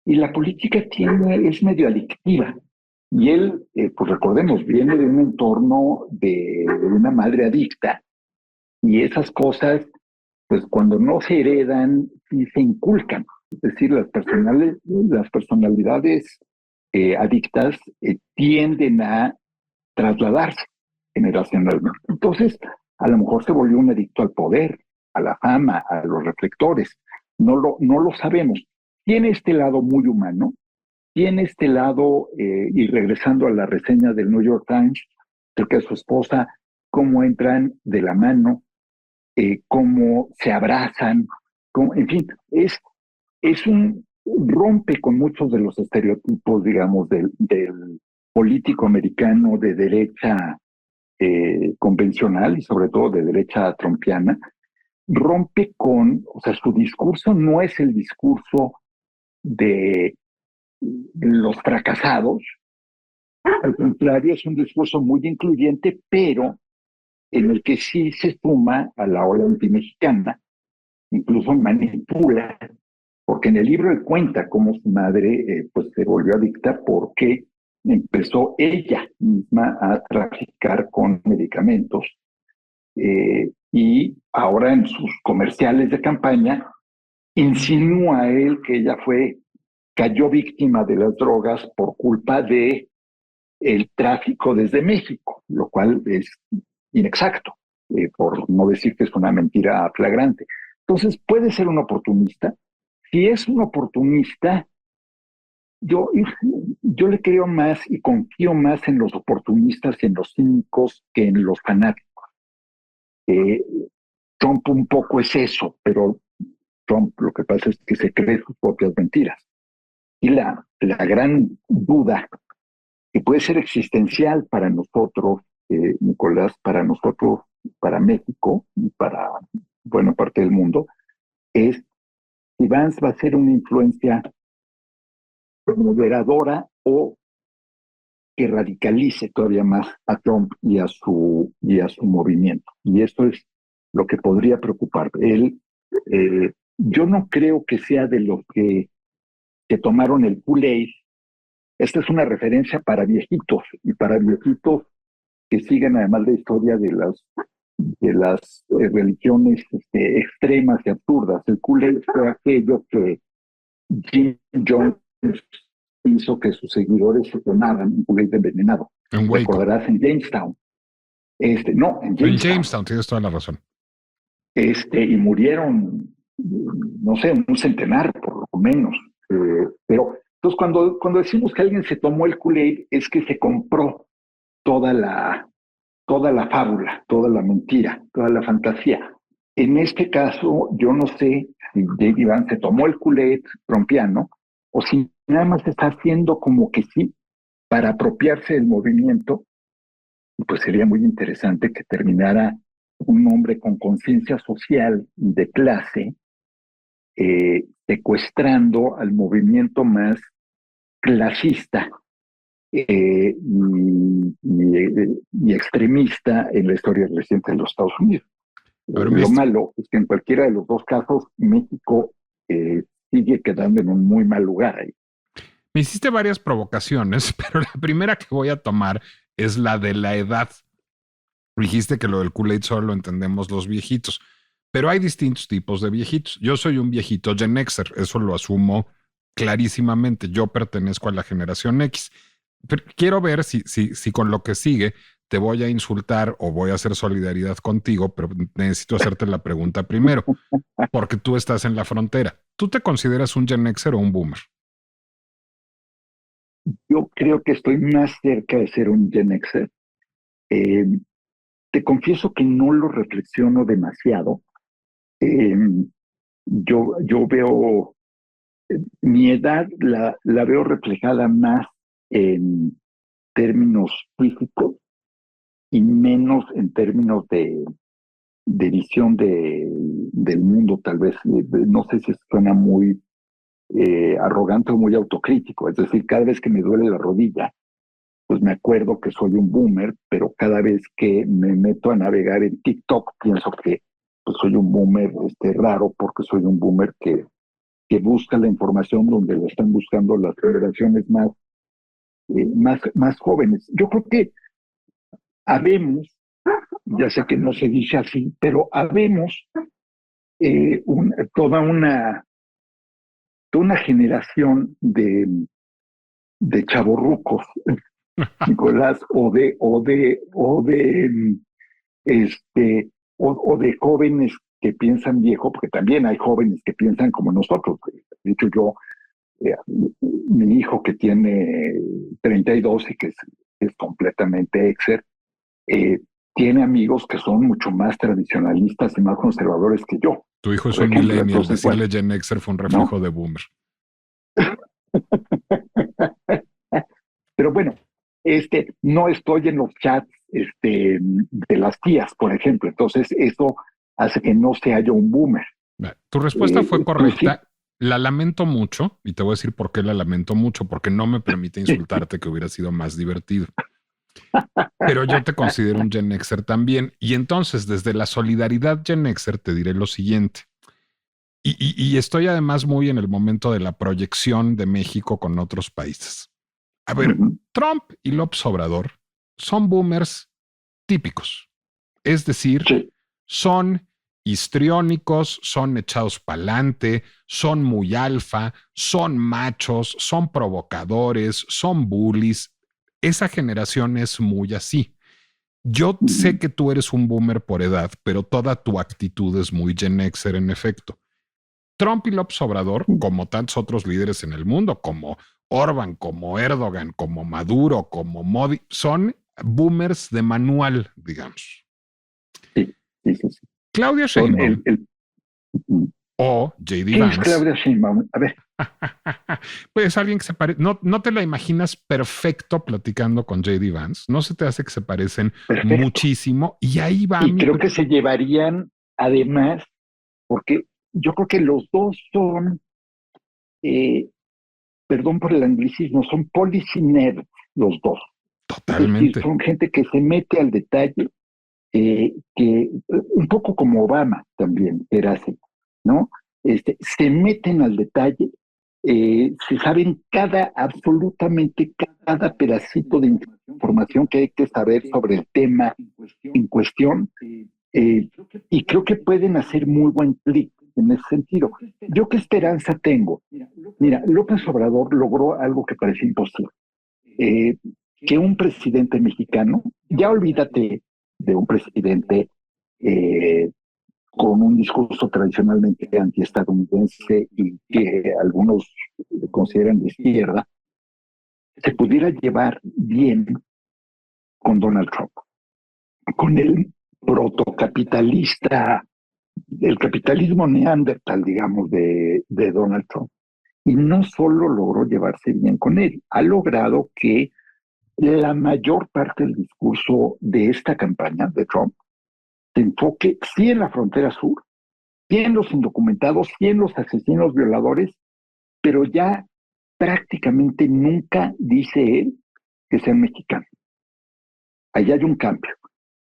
y la política es medio adictiva. Y él, pues recordemos, viene de un entorno de una madre adicta y esas cosas, pues cuando no se heredan, sí se inculcan. Es decir, las personalidades adictas tienden a trasladarse generacionalmente. Entonces, a lo mejor se volvió un adicto al poder, a la fama, a los reflectores. No lo sabemos. Tiene este lado muy humano, tiene este lado, y regresando a la reseña del New York Times, acerca de su esposa, cómo entran de la mano, cómo se abrazan, en fin, es un rompe con muchos de los estereotipos, digamos, del político americano de derecha convencional y sobre todo de derecha trumpiana, rompe con, o sea, su discurso no es el discurso de los fracasados, al contrario, es un discurso muy incluyente, pero en el que sí se suma a la ola antimexicana, incluso manipula, porque en el libro él cuenta cómo su madre pues se volvió adicta porque empezó ella misma a traficar con medicamentos y ahora en sus comerciales de campaña insinúa a él que ella cayó víctima de las drogas por culpa de el tráfico desde México, lo cual es inexacto, por no decir que es una mentira flagrante. Entonces puede ser un oportunista. Si es un oportunista, yo le creo más y confío más en los oportunistas y en los cínicos que en los fanáticos. Eh, Trump un poco es eso, pero Trump lo que pasa es que se cree sus propias mentiras. Y la gran duda que puede ser existencial para nosotros, Nicolás, para nosotros, para México y para buena parte del mundo, es si Vance va a ser una influencia moderadora o que radicalice todavía más a Trump y a su movimiento. Y esto es lo que podría preocupar. Yo no creo que sea de los que tomaron el Kool-Aid. Esta es una referencia para viejitos y para viejitos que siguen además la historia de las religiones extremas y absurdas. El Kool-Aid fue aquello que Jim Jones hizo que sus seguidores se tomaran un Kool-Aid envenenado. En Waco. Recordarás en Jamestown. No, en Jamestown. En Jamestown, tienes toda la razón. Y murieron, no sé, un centenar por lo menos. Pero entonces cuando decimos que alguien se tomó el Kool-Aid es que se compró toda la fábula, toda la mentira, toda la fantasía. En este caso, yo no sé si J.D. Vance se tomó el Kool-Aid trumpiano o si nada más está haciendo como que sí para apropiarse del movimiento. Pues sería muy interesante que terminara un hombre con conciencia social y de clase secuestrando al movimiento más clasista y extremista en la historia reciente de los Estados Unidos. Lo malo es que en cualquiera de los dos casos México sigue quedando en un muy mal lugar ahí. Me hiciste varias provocaciones, pero la primera que voy a tomar es la de la edad. Dijiste que lo del Kool-Aid solo lo entendemos los viejitos, pero hay distintos tipos de viejitos. Yo soy un viejito Gen Xer, eso lo asumo clarísimamente. Yo pertenezco a la generación X. Pero quiero ver si con lo que sigue te voy a insultar o voy a hacer solidaridad contigo, pero necesito hacerte la pregunta primero, porque tú estás en la frontera. ¿Tú te consideras un Gen Xer o un Boomer? Yo creo que estoy más cerca de ser un Gen Xer. Te confieso que no lo reflexiono demasiado. Yo veo mi edad la veo reflejada más en términos físicos y menos en términos visión del mundo, tal vez. No sé si suena muy arrogante o muy autocrítico. Es decir, cada vez que me duele la rodilla, pues me acuerdo que soy un boomer, pero cada vez que me meto a navegar en TikTok, pienso que pues, soy un boomer raro, porque soy un boomer que busca la información donde la están buscando las generaciones más jóvenes. Yo creo que habemos, ya sé que no se dice así, pero habemos toda una generación de chavorrucos, Nicolás, o de jóvenes que piensan viejo, porque también hay jóvenes que piensan como nosotros. De hecho, yo, mi hijo que tiene 32 y que es completamente exer, tiene amigos que son mucho más tradicionalistas y más conservadores que yo. Tu hijo es un millennial, entonces, decirle Gen Xer fue un reflejo, ¿no?, de boomer. Pero bueno, no estoy en los chats de las tías, por ejemplo, entonces eso hace que no sea yo un boomer. Tu respuesta fue correcta. Sí. La lamento mucho, y te voy a decir por qué la lamento mucho, porque no me permite insultarte, que hubiera sido más divertido. Pero yo te considero un Gen Xer también. Y entonces, desde la solidaridad Gen Xer, te diré lo siguiente. Y estoy además muy en el momento de la proyección de México con otros países. A ver, Trump y López Obrador son boomers típicos. Es decir, sí, son histriónicos, son echados pa'lante, son muy alfa, son machos, son provocadores, son bullies. Esa generación es muy así. Yo sé que tú eres un boomer por edad, pero toda tu actitud es muy Gen Xer en efecto. Trump y López Obrador, como tantos otros líderes en el mundo, como Orbán, como Erdogan, como Maduro, como Modi, son boomers de manual, digamos. Sí. Claudia Sheinbaum o J.D. Vance. ¿Quién es Claudia Sheinbaum? A ver. Pues alguien que se parece. No te la imaginas perfecto platicando con J.D. Vance. No se te hace que se parecen muchísimo. Y ahí va. Y creo que se llevarían, además, porque yo creo que los dos son, perdón por el anglicismo, son policy nerds, los dos. Totalmente. Es decir, son gente que se mete al detalle, que un poco como Obama también era así, ¿no? Se meten al detalle, se saben absolutamente cada pedacito de información que hay que saber sobre el tema en cuestión, y creo que pueden hacer muy buen clic en ese sentido. ¿Yo qué esperanza tengo? Mira, López Obrador logró algo que parecía imposible. Que un presidente mexicano, ya olvídate de un presidente con un discurso tradicionalmente antiestadounidense y que algunos consideran de izquierda, se pudiera llevar bien con Donald Trump, con el protocapitalista, el capitalismo neandertal, digamos, de Donald Trump. Y no solo logró llevarse bien con él, ha logrado que la mayor parte del discurso de esta campaña de Trump se enfoque sí en la frontera sur, sí en los indocumentados, sí en los asesinos violadores, pero ya prácticamente nunca dice él que sean mexicanos. Allá hay un cambio.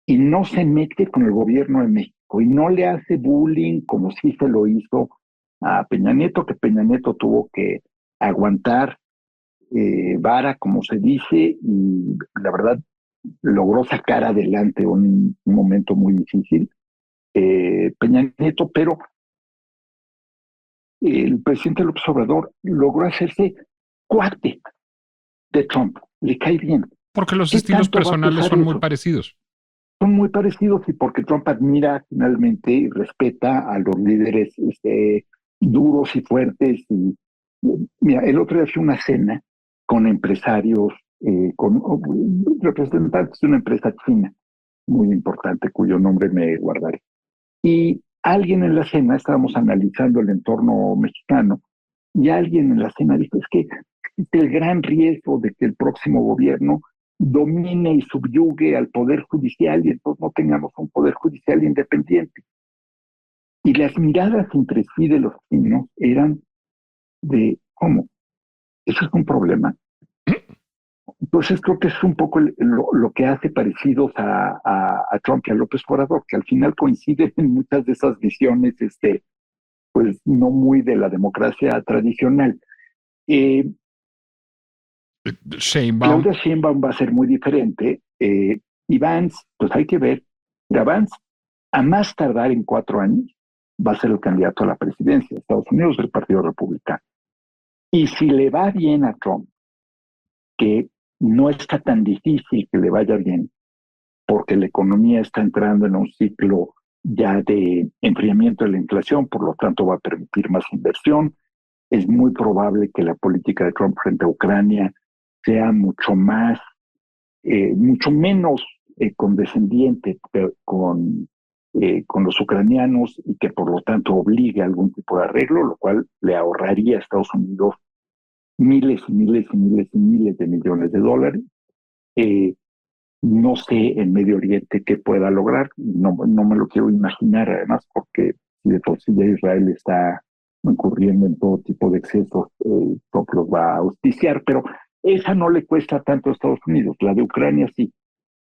Y no se mete con el gobierno de México y no le hace bullying como sí se lo hizo a Peña Nieto, que Peña Nieto tuvo que aguantar vara, como se dice, y la verdad logró sacar adelante un momento muy difícil Peña Nieto, pero el presidente López Obrador logró hacerse cuate de Trump, le cae bien. Porque los estilos personales son muy parecidos. Son muy parecidos y porque Trump admira finalmente y respeta a los líderes duros y fuertes. Mira, el otro día fui a una cena con empresarios, con representantes de una empresa china muy importante, cuyo nombre me guardaré. Y alguien en la cena, estábamos analizando el entorno mexicano, y alguien en la cena dijo, es que existe el gran riesgo de que el próximo gobierno domine y subyugue al Poder Judicial y entonces no tengamos un Poder Judicial independiente. Y las miradas entre sí de los chinos eran de, ¿cómo? ¿Eso es un problema? Entonces creo que es un poco lo que hace parecidos a Trump y a López Obrador, que al final coinciden en muchas de esas visiones, pues no muy de la democracia tradicional. Sheinbaum. Claudia Sheinbaum va a ser muy diferente, y Vance, pues hay que ver, mira, Vance, a más tardar en 4 años, va a ser el candidato a la presidencia de Estados Unidos del Partido Republicano. Y si le va bien a Trump, que no está tan difícil que le vaya bien, porque la economía está entrando en un ciclo ya de enfriamiento de la inflación, por lo tanto va a permitir más inversión. Es muy probable que la política de Trump frente a Ucrania sea mucho menos condescendiente con los ucranianos y que por lo tanto obligue a algún tipo de arreglo, lo cual le ahorraría a Estados Unidos miles y miles y miles y miles de millones de dólares. No sé en Medio Oriente qué pueda lograr, no me lo quiero imaginar además, porque si de por sí ya Israel está incurriendo en todo tipo de excesos, Trump los va a auspiciar, pero esa no le cuesta tanto a Estados Unidos, la de Ucrania sí.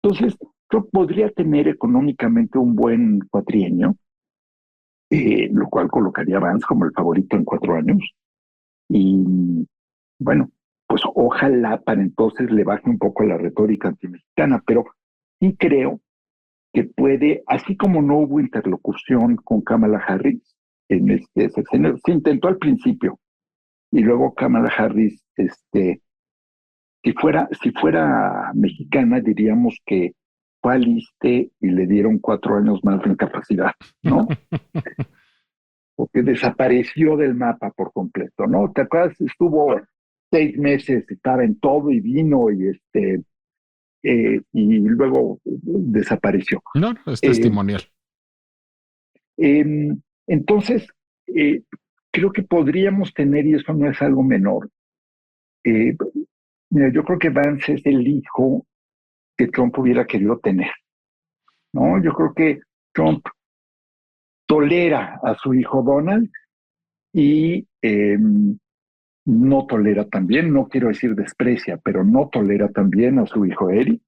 Entonces, Trump podría tener económicamente un buen cuatrienio, lo cual colocaría a Vance como el favorito en 4 años. Y bueno, pues ojalá para entonces le baje un poco la retórica antimexicana, pero sí creo que puede, así como no hubo interlocución con Kamala Harris en este sexenio, se intentó al principio, y luego Kamala Harris, si fuera mexicana, diríamos que fue al ISSSTE y le dieron 4 años más de incapacidad, ¿no? Porque desapareció del mapa por completo, ¿no? ¿Te acuerdas? Estuvo 6 meses, estaba en todo y vino y luego desapareció. No, es testimonial. Entonces, creo que podríamos tener, y eso no es algo menor, mira, yo creo que Vance es el hijo que Trump hubiera querido tener, ¿no? Yo creo que Trump tolera a su hijo Donald y no tolera también, no quiero decir desprecia, pero no tolera también a su hijo Eric.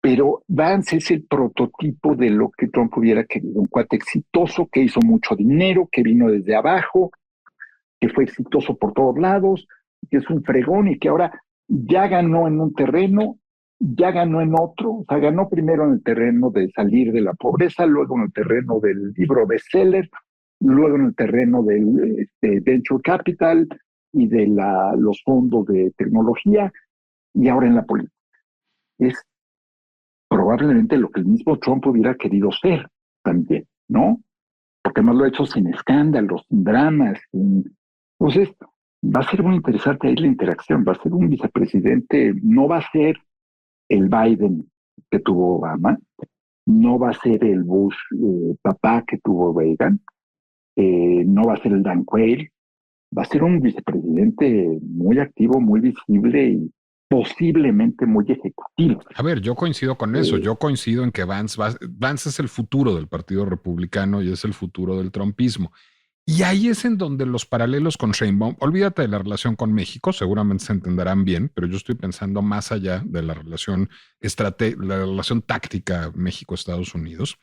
Pero Vance es el prototipo de lo que Trump hubiera querido, un cuate exitoso, que hizo mucho dinero, que vino desde abajo, que fue exitoso por todos lados, que es un fregón y que ahora ya ganó en un terreno, ya ganó en otro, o sea, ganó primero en el terreno de salir de la pobreza, luego en el terreno del libro bestseller, luego en el terreno del venture capital y de los fondos de tecnología, y ahora en la política. Es probablemente lo que el mismo Trump hubiera querido ser también, ¿no? Porque no lo ha hecho sin escándalos, sin dramas. Entonces, va a ser muy interesante ahí la interacción. Va a ser un vicepresidente, no va a ser el Biden que tuvo Obama, no va a ser el Bush papá que tuvo Reagan, no va a ser el Dan Quayle, va a ser un vicepresidente muy activo, muy visible y posiblemente muy ejecutivo. A ver, yo coincido con eso. Yo coincido en que Vance es el futuro del Partido Republicano y es el futuro del trumpismo. Y ahí es en donde los paralelos con Sheinbaum, olvídate de la relación con México, seguramente se entenderán bien, pero yo estoy pensando más allá de la relación táctica México-Estados Unidos.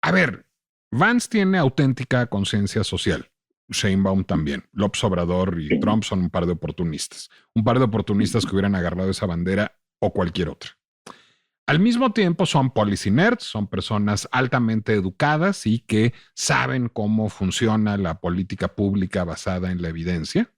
A ver, Vance tiene auténtica conciencia social. Sheinbaum también. López Obrador y Trump son un par de oportunistas. Un par de oportunistas que hubieran agarrado esa bandera o cualquier otra. Al mismo tiempo son policy nerds, son personas altamente educadas y que saben cómo funciona la política pública basada en la evidencia.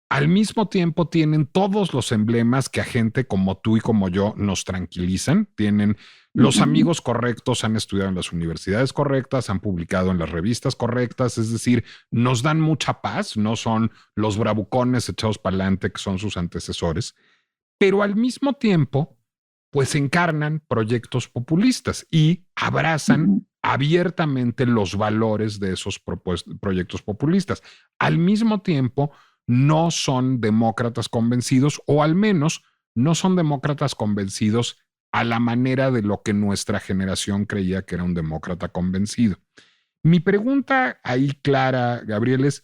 Al mismo tiempo tienen todos los emblemas que a gente como tú y como yo nos tranquilizan. Tienen los amigos correctos, han estudiado en las universidades correctas, han publicado en las revistas correctas, es decir, nos dan mucha paz, no son los bravucones echados para adelante que son sus antecesores, pero al mismo tiempo pues encarnan proyectos populistas y abrazan abiertamente los valores de esos proyectos populistas. Al mismo tiempo, no son demócratas convencidos, o al menos no son demócratas convencidos a la manera de lo que nuestra generación creía que era un demócrata convencido. Mi pregunta ahí clara, Gabriel, es,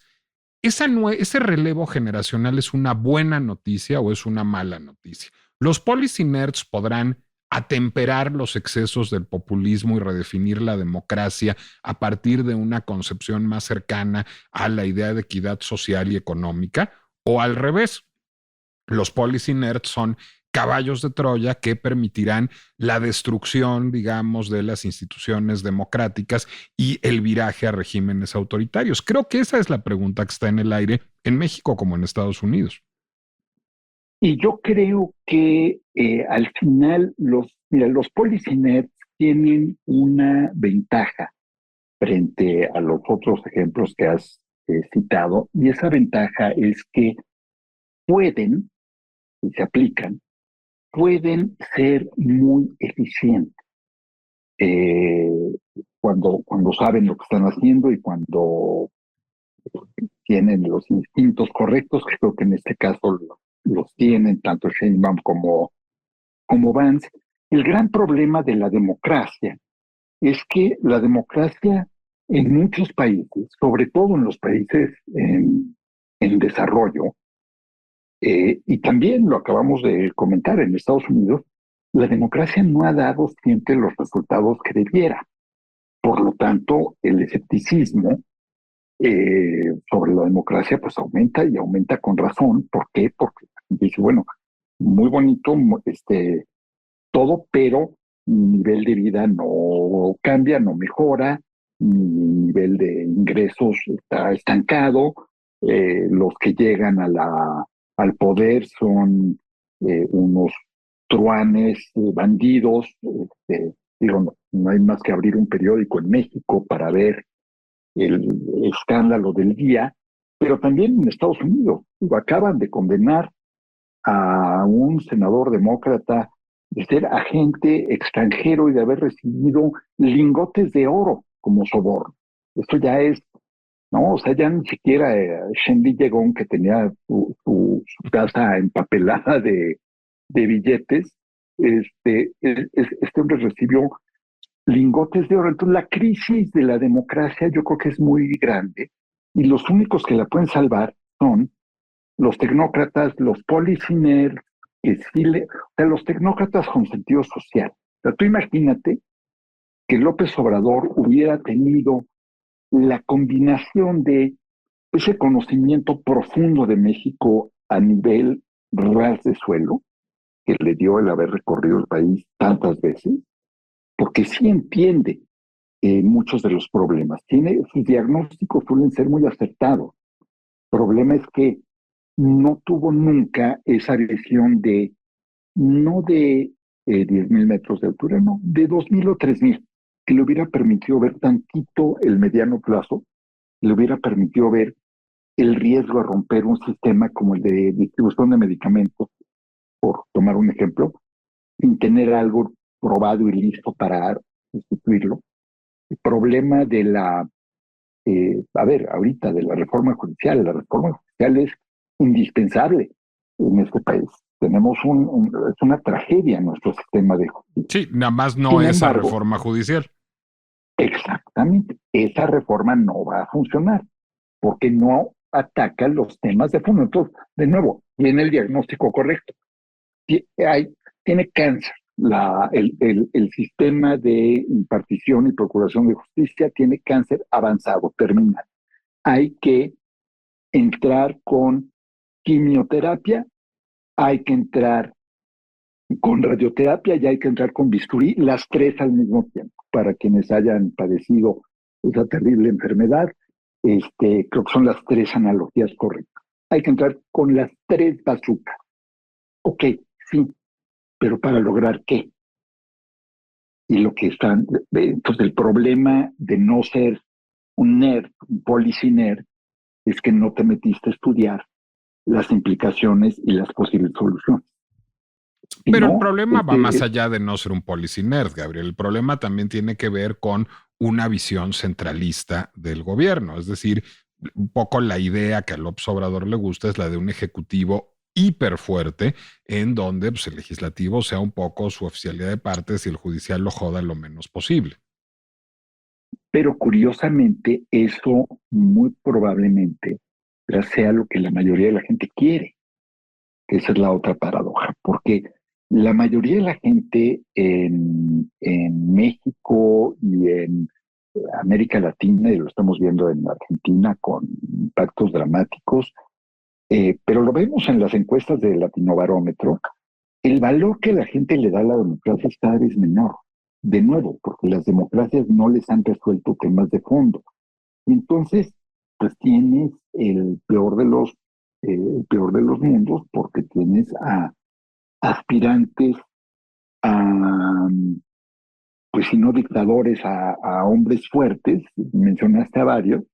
¿ese relevo generacional es una buena noticia o es una mala noticia? Los policy nerds podrán atemperar los excesos del populismo y redefinir la democracia a partir de una concepción más cercana a la idea de equidad social y económica, o al revés. Los policy nerds son caballos de Troya que permitirán la destrucción, digamos, de las instituciones democráticas y el viraje a regímenes autoritarios. Creo que esa es la pregunta que está en el aire en México como en Estados Unidos. Y yo creo que al final los policy nerds tienen una ventaja frente a los otros ejemplos que has citado, y esa ventaja es que pueden, si se aplican, pueden ser muy eficientes cuando saben lo que están haciendo y cuando tienen los instintos correctos, que creo que en este caso los tienen tanto Sheinbaum como Vance. El gran problema de la democracia es que la democracia en muchos países, sobre todo en los países en desarrollo, y también lo acabamos de comentar en Estados Unidos, la democracia no ha dado siempre los resultados que debiera. Por lo tanto, el escepticismo sobre la democracia pues aumenta y aumenta con razón. ¿Por qué? Porque dice, bueno, muy bonito todo, pero mi nivel de vida no cambia, no mejora, mi nivel de ingresos está estancado, los que llegan al poder son unos truanes, bandidos. No hay más que abrir un periódico en México para ver el escándalo del día, pero también en Estados Unidos acaban de condenar a un senador demócrata de ser agente extranjero y de haber recibido lingotes de oro como soborno. Esto ya es, ¿no? O sea, ya ni siquiera Shendy Llegón, que tenía su casa empapelada de billetes, este hombre recibió lingotes de oro. Entonces, la crisis de la democracia yo creo que es muy grande, y los únicos que la pueden salvar son los tecnócratas, los policy nerds, o sea, los tecnócratas con sentido social. O sea, tú imagínate que López Obrador hubiera tenido la combinación de ese conocimiento profundo de México a nivel ras de suelo, que le dio el haber recorrido el país tantas veces, porque sí entiende muchos de los problemas. Sus diagnósticos suelen ser muy acertados. El problema es que no tuvo nunca esa visión no de 10,000 metros de altura, no, de 2,000 o 3,000, que le hubiera permitido ver tantito el mediano plazo, le hubiera permitido ver el riesgo de romper un sistema como el de distribución de medicamentos, por tomar un ejemplo, sin tener algo probado y listo para sustituirlo. El problema de ahorita de la reforma judicial es indispensable en este país. Tenemos es una tragedia nuestro sistema de justicia. Sí, nada más no esa reforma judicial. Exactamente, esa reforma no va a funcionar porque no ataca los temas de fondo. Entonces, de nuevo, tiene el diagnóstico correcto. Tiene cáncer. El sistema de impartición y procuración de justicia tiene cáncer avanzado, terminal. Hay que entrar con quimioterapia, hay que entrar con radioterapia y hay que entrar con bisturí, las tres al mismo tiempo. Para quienes hayan padecido esa terrible enfermedad, creo que son las tres analogías correctas. Hay que entrar con las tres bazucas. Ok, sí, pero ¿para lograr qué? Y entonces el problema de no ser un nerd, un policy nerd, es que no te metiste a estudiar las implicaciones y las posibles soluciones. Pero el problema va más allá de no ser un policy nerd, Gabriel. El problema también tiene que ver con una visión centralista del gobierno. Es decir, un poco la idea que a López Obrador le gusta es la de un ejecutivo hiper fuerte, en donde pues, el legislativo sea un poco su oficialidad de partes y el judicial lo joda lo menos posible. Pero curiosamente, eso muy probablemente sea lo que la mayoría de la gente quiere. Esa es la otra paradoja, porque la mayoría de la gente en México y en América Latina, y lo estamos viendo en Argentina con impactos dramáticos, pero lo vemos en las encuestas de Latinobarómetro, el valor que la gente le da a la democracia es cada vez menor. De nuevo, porque las democracias no les han resuelto temas de fondo. Y entonces, pues tienes el peor de los mundos, porque tienes a aspirantes a, pues si no dictadores, a hombres fuertes, mencionaste a varios,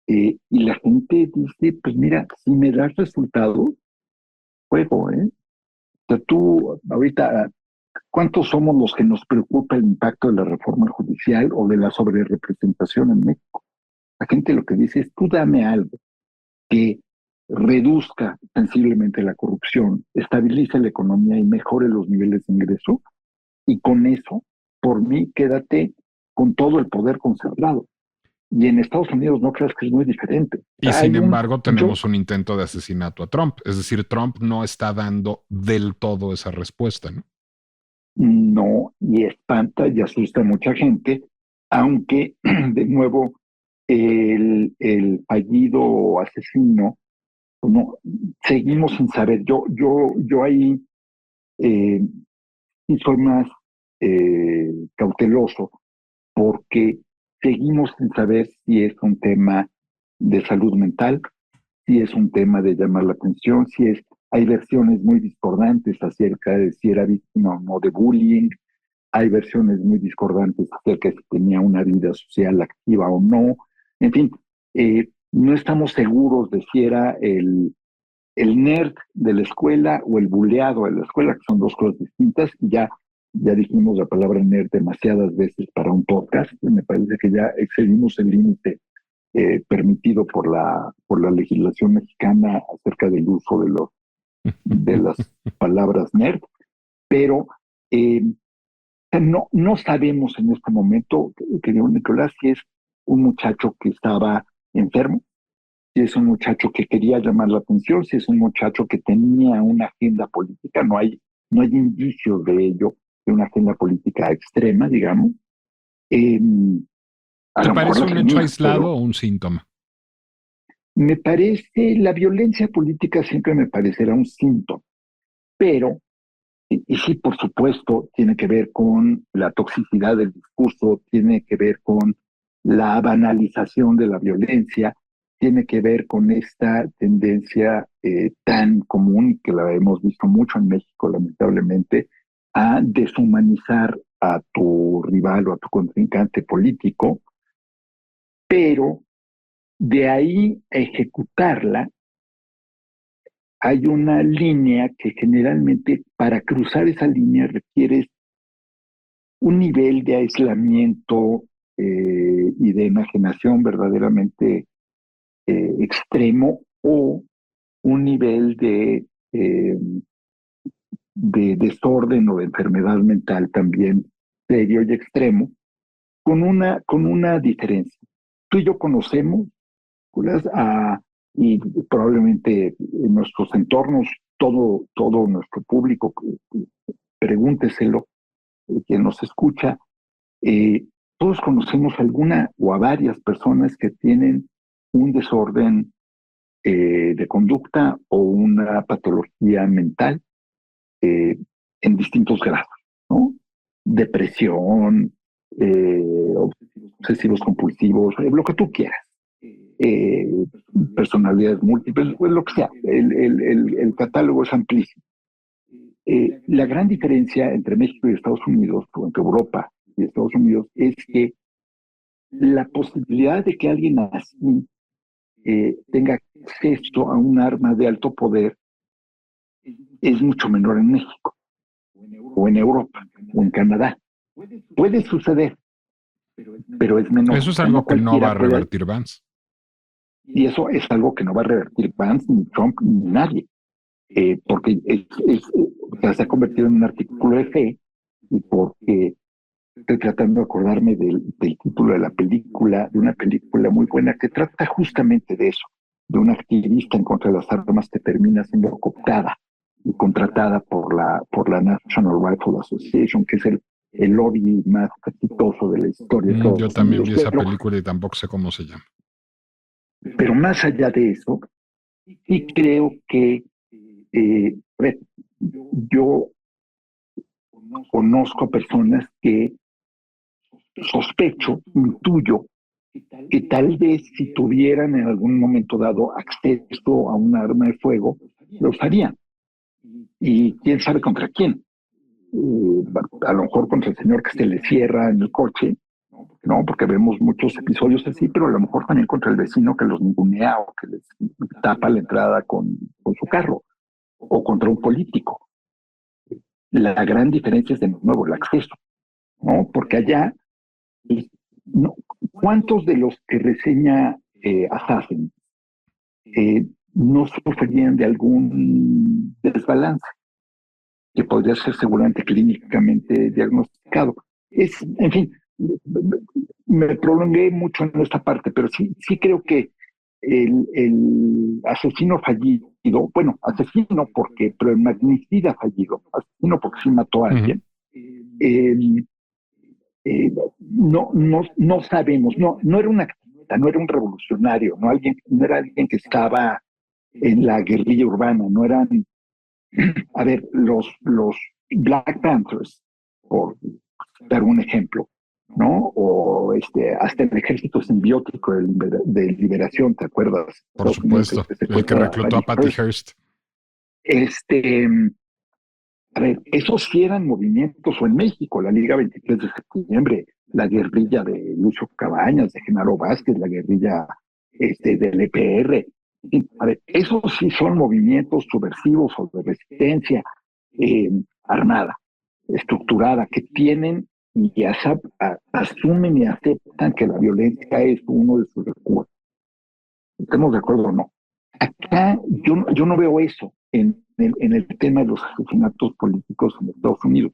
y la gente dice, pues mira, si me das resultados, juego, ¿eh? O sea, tú ahorita, ¿cuántos somos los que nos preocupa el impacto de la reforma judicial o de la sobrerepresentación en México? La gente lo que dice es, tú dame algo que reduzca sensiblemente la corrupción, estabilice la economía y mejore los niveles de ingreso, y con eso, por mí, quédate con todo el poder concentrado. Y en Estados Unidos no creas que es muy diferente. Y sin embargo, tenemos un intento de asesinato a Trump. Es decir, Trump no está dando del todo esa respuesta, ¿no? No, y espanta y asusta a mucha gente, aunque, de nuevo, el fallido asesino, no, seguimos sin saber. Yo ahí sí soy más cauteloso, porque seguimos sin saber si es un tema de salud mental, si es un tema de llamar la atención, hay versiones muy discordantes acerca de si era víctima o no de bullying, hay versiones muy discordantes acerca de si tenía una vida social activa o no. En fin, no estamos seguros de si era el nerd de la escuela o el buleado de la escuela, que son dos cosas distintas. Ya dijimos la palabra nerd demasiadas veces para un podcast. Me parece que ya excedimos el límite permitido por la legislación mexicana acerca del uso de las palabras nerd, pero no sabemos en este momento, querido Nicolás, si es un muchacho que estaba enfermo, si es un muchacho que quería llamar la atención, si es un muchacho que tenía una agenda política. No hay indicios de ello, de una agenda política extrema, digamos. ¿Te parece un hecho aislado o un síntoma? Me parece, la violencia política siempre me parecerá un síntoma, pero, y sí, por supuesto, tiene que ver con la toxicidad del discurso, tiene que ver con la banalización de la violencia, tiene que ver con esta tendencia tan común, que la hemos visto mucho en México, lamentablemente, a deshumanizar a tu rival o a tu contrincante político, pero de ahí a ejecutarla, hay una línea que generalmente para cruzar esa línea requieres un nivel de aislamiento y de enajenación verdaderamente extremo, o un nivel de desorden o de enfermedad mental también serio y extremo, con una diferencia. Tú y yo conocemos y probablemente en nuestros entornos, todo nuestro público, pregúnteselo, quien nos escucha, todos conocemos alguna o a varias personas que tienen un desorden de conducta o una patología mental en distintos grados, ¿no? Depresión, obsesivos compulsivos, lo que tú quieras. Personalidades múltiples, pues lo que sea. El catálogo es amplísimo. La gran diferencia entre México y Estados Unidos, o entre Europa y Estados Unidos, es que la posibilidad de que alguien así tenga acceso a un arma de alto poder es mucho menor en México, o en Europa, o en Canadá. Puede suceder, pero es menor. Eso es algo que no va a revertir Vance. Y eso es algo que no va a revertir Vance, ni Trump, ni nadie, porque o sea, se ha convertido en un artículo de fe y porque estoy tratando de acordarme del título de la película, de una película muy buena que trata justamente de eso, de una activista en contra de las armas que termina siendo cooptada y contratada por la National Rifle Association, que es el lobby más exitoso de la historia de Yo Estados también Unidos. vi esa película y tampoco sé cómo se llama. Pero más allá de eso, sí creo que a ver, yo conozco personas que sospecho, intuyo, que tal vez si tuvieran en algún momento dado acceso a un arma de fuego, lo usarían. Y quién sabe contra quién. A lo mejor contra el señor que se le cierra en el coche, ¿no? Porque vemos muchos episodios así, pero a lo mejor también contra el vecino que los ningunea o que les tapa la entrada con su carro, o contra un político. La gran diferencia es de nuevo el acceso, ¿no? Porque allá, no, ¿cuántos de los que reseña Assassin no sufrirían de algún desbalance que podría ser seguramente clínicamente diagnosticado? En fin, me prolongué mucho en esta parte, pero sí creo que el asesino fallido, bueno, asesino porque, pero el magnicida fallido, asesino porque sí mató a alguien, eh, no sabemos, no era un activista, no era un revolucionario, no era alguien que estaba en la guerrilla urbana, no eran, a ver, los Black Panthers, por dar un ejemplo, ¿no? O hasta el ejército simbiótico de liberación, ¿te acuerdas? Por supuesto, el que reclutó a Patty Hearst. A ver, esos sí eran movimientos, o en México, la Liga 23 de septiembre, la guerrilla de Lucio Cabañas, de Genaro Vázquez, la guerrilla del EPR. A ver, esos sí son movimientos subversivos o de resistencia armada, estructurada, que tienen y asumen y aceptan que la violencia es uno de sus recursos. ¿Estamos de acuerdo o no? Acá yo no veo eso en el tema de los asesinatos políticos en Estados Unidos.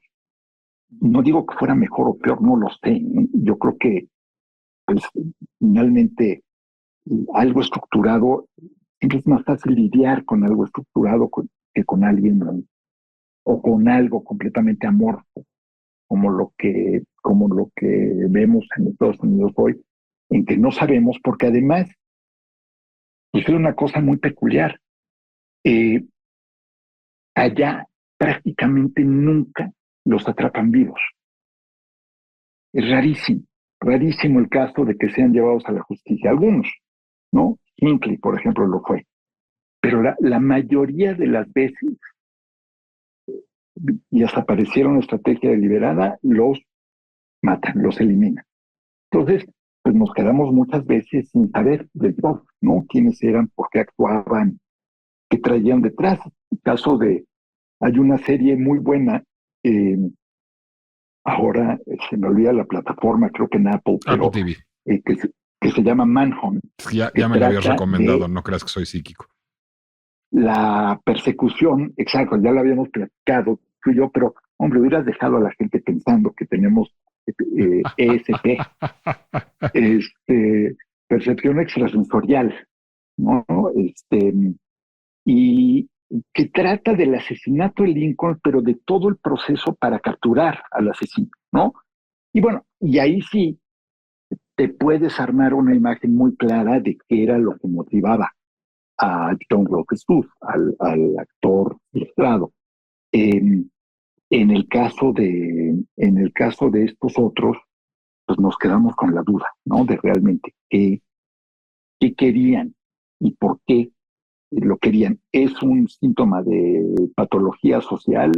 No digo que fuera mejor o peor, no lo sé. Yo creo que pues, finalmente algo estructurado, siempre es más fácil lidiar con algo estructurado que con alguien, ¿no? O con algo completamente amorfo, como lo que vemos en Estados Unidos hoy, en que no sabemos, porque además es una cosa muy peculiar. Allá prácticamente nunca los atrapan vivos. Es rarísimo el caso de que sean llevados a la justicia. Algunos, ¿no? Hinckley, por ejemplo, lo fue. Pero la mayoría de las veces, y hasta aparecieron estrategia deliberada, los matan, los eliminan. Entonces, pues nos quedamos muchas veces sin saber del todo, ¿no? Quiénes eran, por qué actuaban, qué traían detrás. El caso hay una serie muy buena, ahora se me olvida la plataforma, creo que en Apple, pero Apple TV. Que se llama Manhunt. Ya me lo habías recomendado, no creas que soy psíquico. La persecución, exacto, ya lo habíamos platicado tú y yo, pero hombre, hubieras dejado a la gente pensando que tenemos ESP, percepción extrasensorial, ¿no? Y que trata del asesinato de Lincoln, pero de todo el proceso para capturar al asesino, ¿no? Y bueno, y ahí sí te puedes armar una imagen muy clara de qué era lo que motivaba a John Wilkes Booth, al actor ilustrado. En el caso de estos otros, pues nos quedamos con la duda, ¿no? De realmente qué querían y por qué lo querían. ¿Es un síntoma de patología social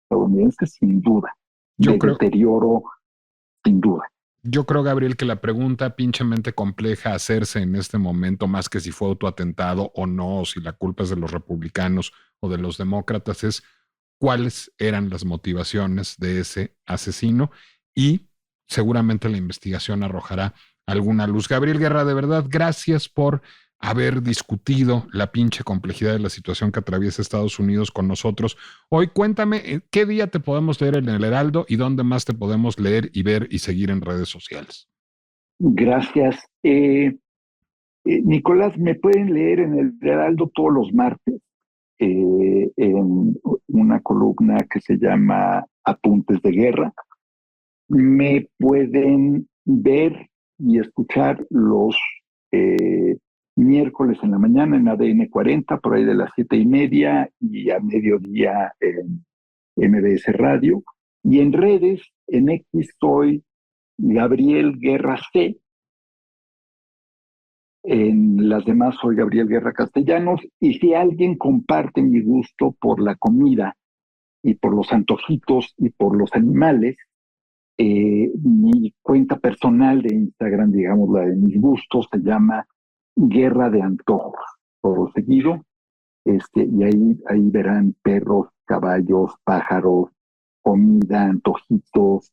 estadounidense? Sin duda. Deterioro, sin duda. Yo creo, Gabriel, que la pregunta pinchemente compleja a hacerse en este momento, más que si fue autoatentado o no, o si la culpa es de los republicanos o de los demócratas, es cuáles eran las motivaciones de ese asesino, y seguramente la investigación arrojará alguna luz. Gabriel Guerra, de verdad, gracias por haber discutido la pinche complejidad de la situación que atraviesa Estados Unidos con nosotros. Hoy cuéntame, ¿qué día te podemos leer en el Heraldo y dónde más te podemos leer y ver y seguir en redes sociales? Gracias. Nicolás, me pueden leer en el Heraldo todos los martes en una columna que se llama Apuntes de Guerra. Me pueden ver y escuchar los miércoles en la mañana en ADN 40, por ahí de las 7:30, y a mediodía en MBS Radio. Y en redes, en X soy Gabriel Guerra C. En las demás soy Gabriel Guerra Castellanos. Y si alguien comparte mi gusto por la comida y por los antojitos y por los animales, mi cuenta personal de Instagram, digamos la de mis gustos, se llama Guerra de Antojos, todo seguido, y ahí verán perros, caballos, pájaros, comida, antojitos,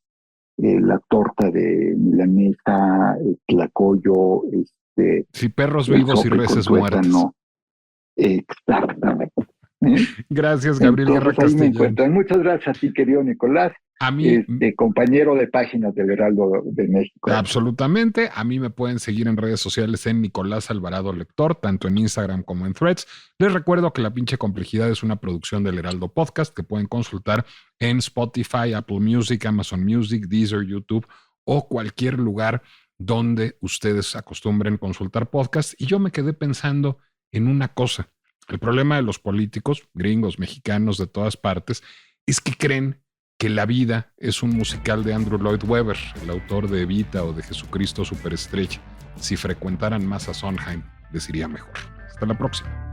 la torta de milanesa, tlacoyo, sí, perros vivos y reses muertas. Exactamente. Gracias, Gabriel Guerra Castellanos. Me encuentran. Castellanos. Muchas gracias a ti, querido Nicolás. A mí, compañero de páginas del Heraldo de México. Absolutamente. A mí me pueden seguir en redes sociales en Nicolás Alvarado Lector, tanto en Instagram como en Threads. Les recuerdo que La Pinche Complejidad es una producción del Heraldo Podcast que pueden consultar en Spotify, Apple Music, Amazon Music, Deezer, YouTube o cualquier lugar donde ustedes acostumbren consultar podcasts. Y yo me quedé pensando en una cosa. El problema de los políticos, gringos, mexicanos, de todas partes, es que creen que la vida es un musical de Andrew Lloyd Webber, el autor de Evita o de Jesucristo Superestrella. Si frecuentaran más a Sondheim, les iría mejor. Hasta la próxima.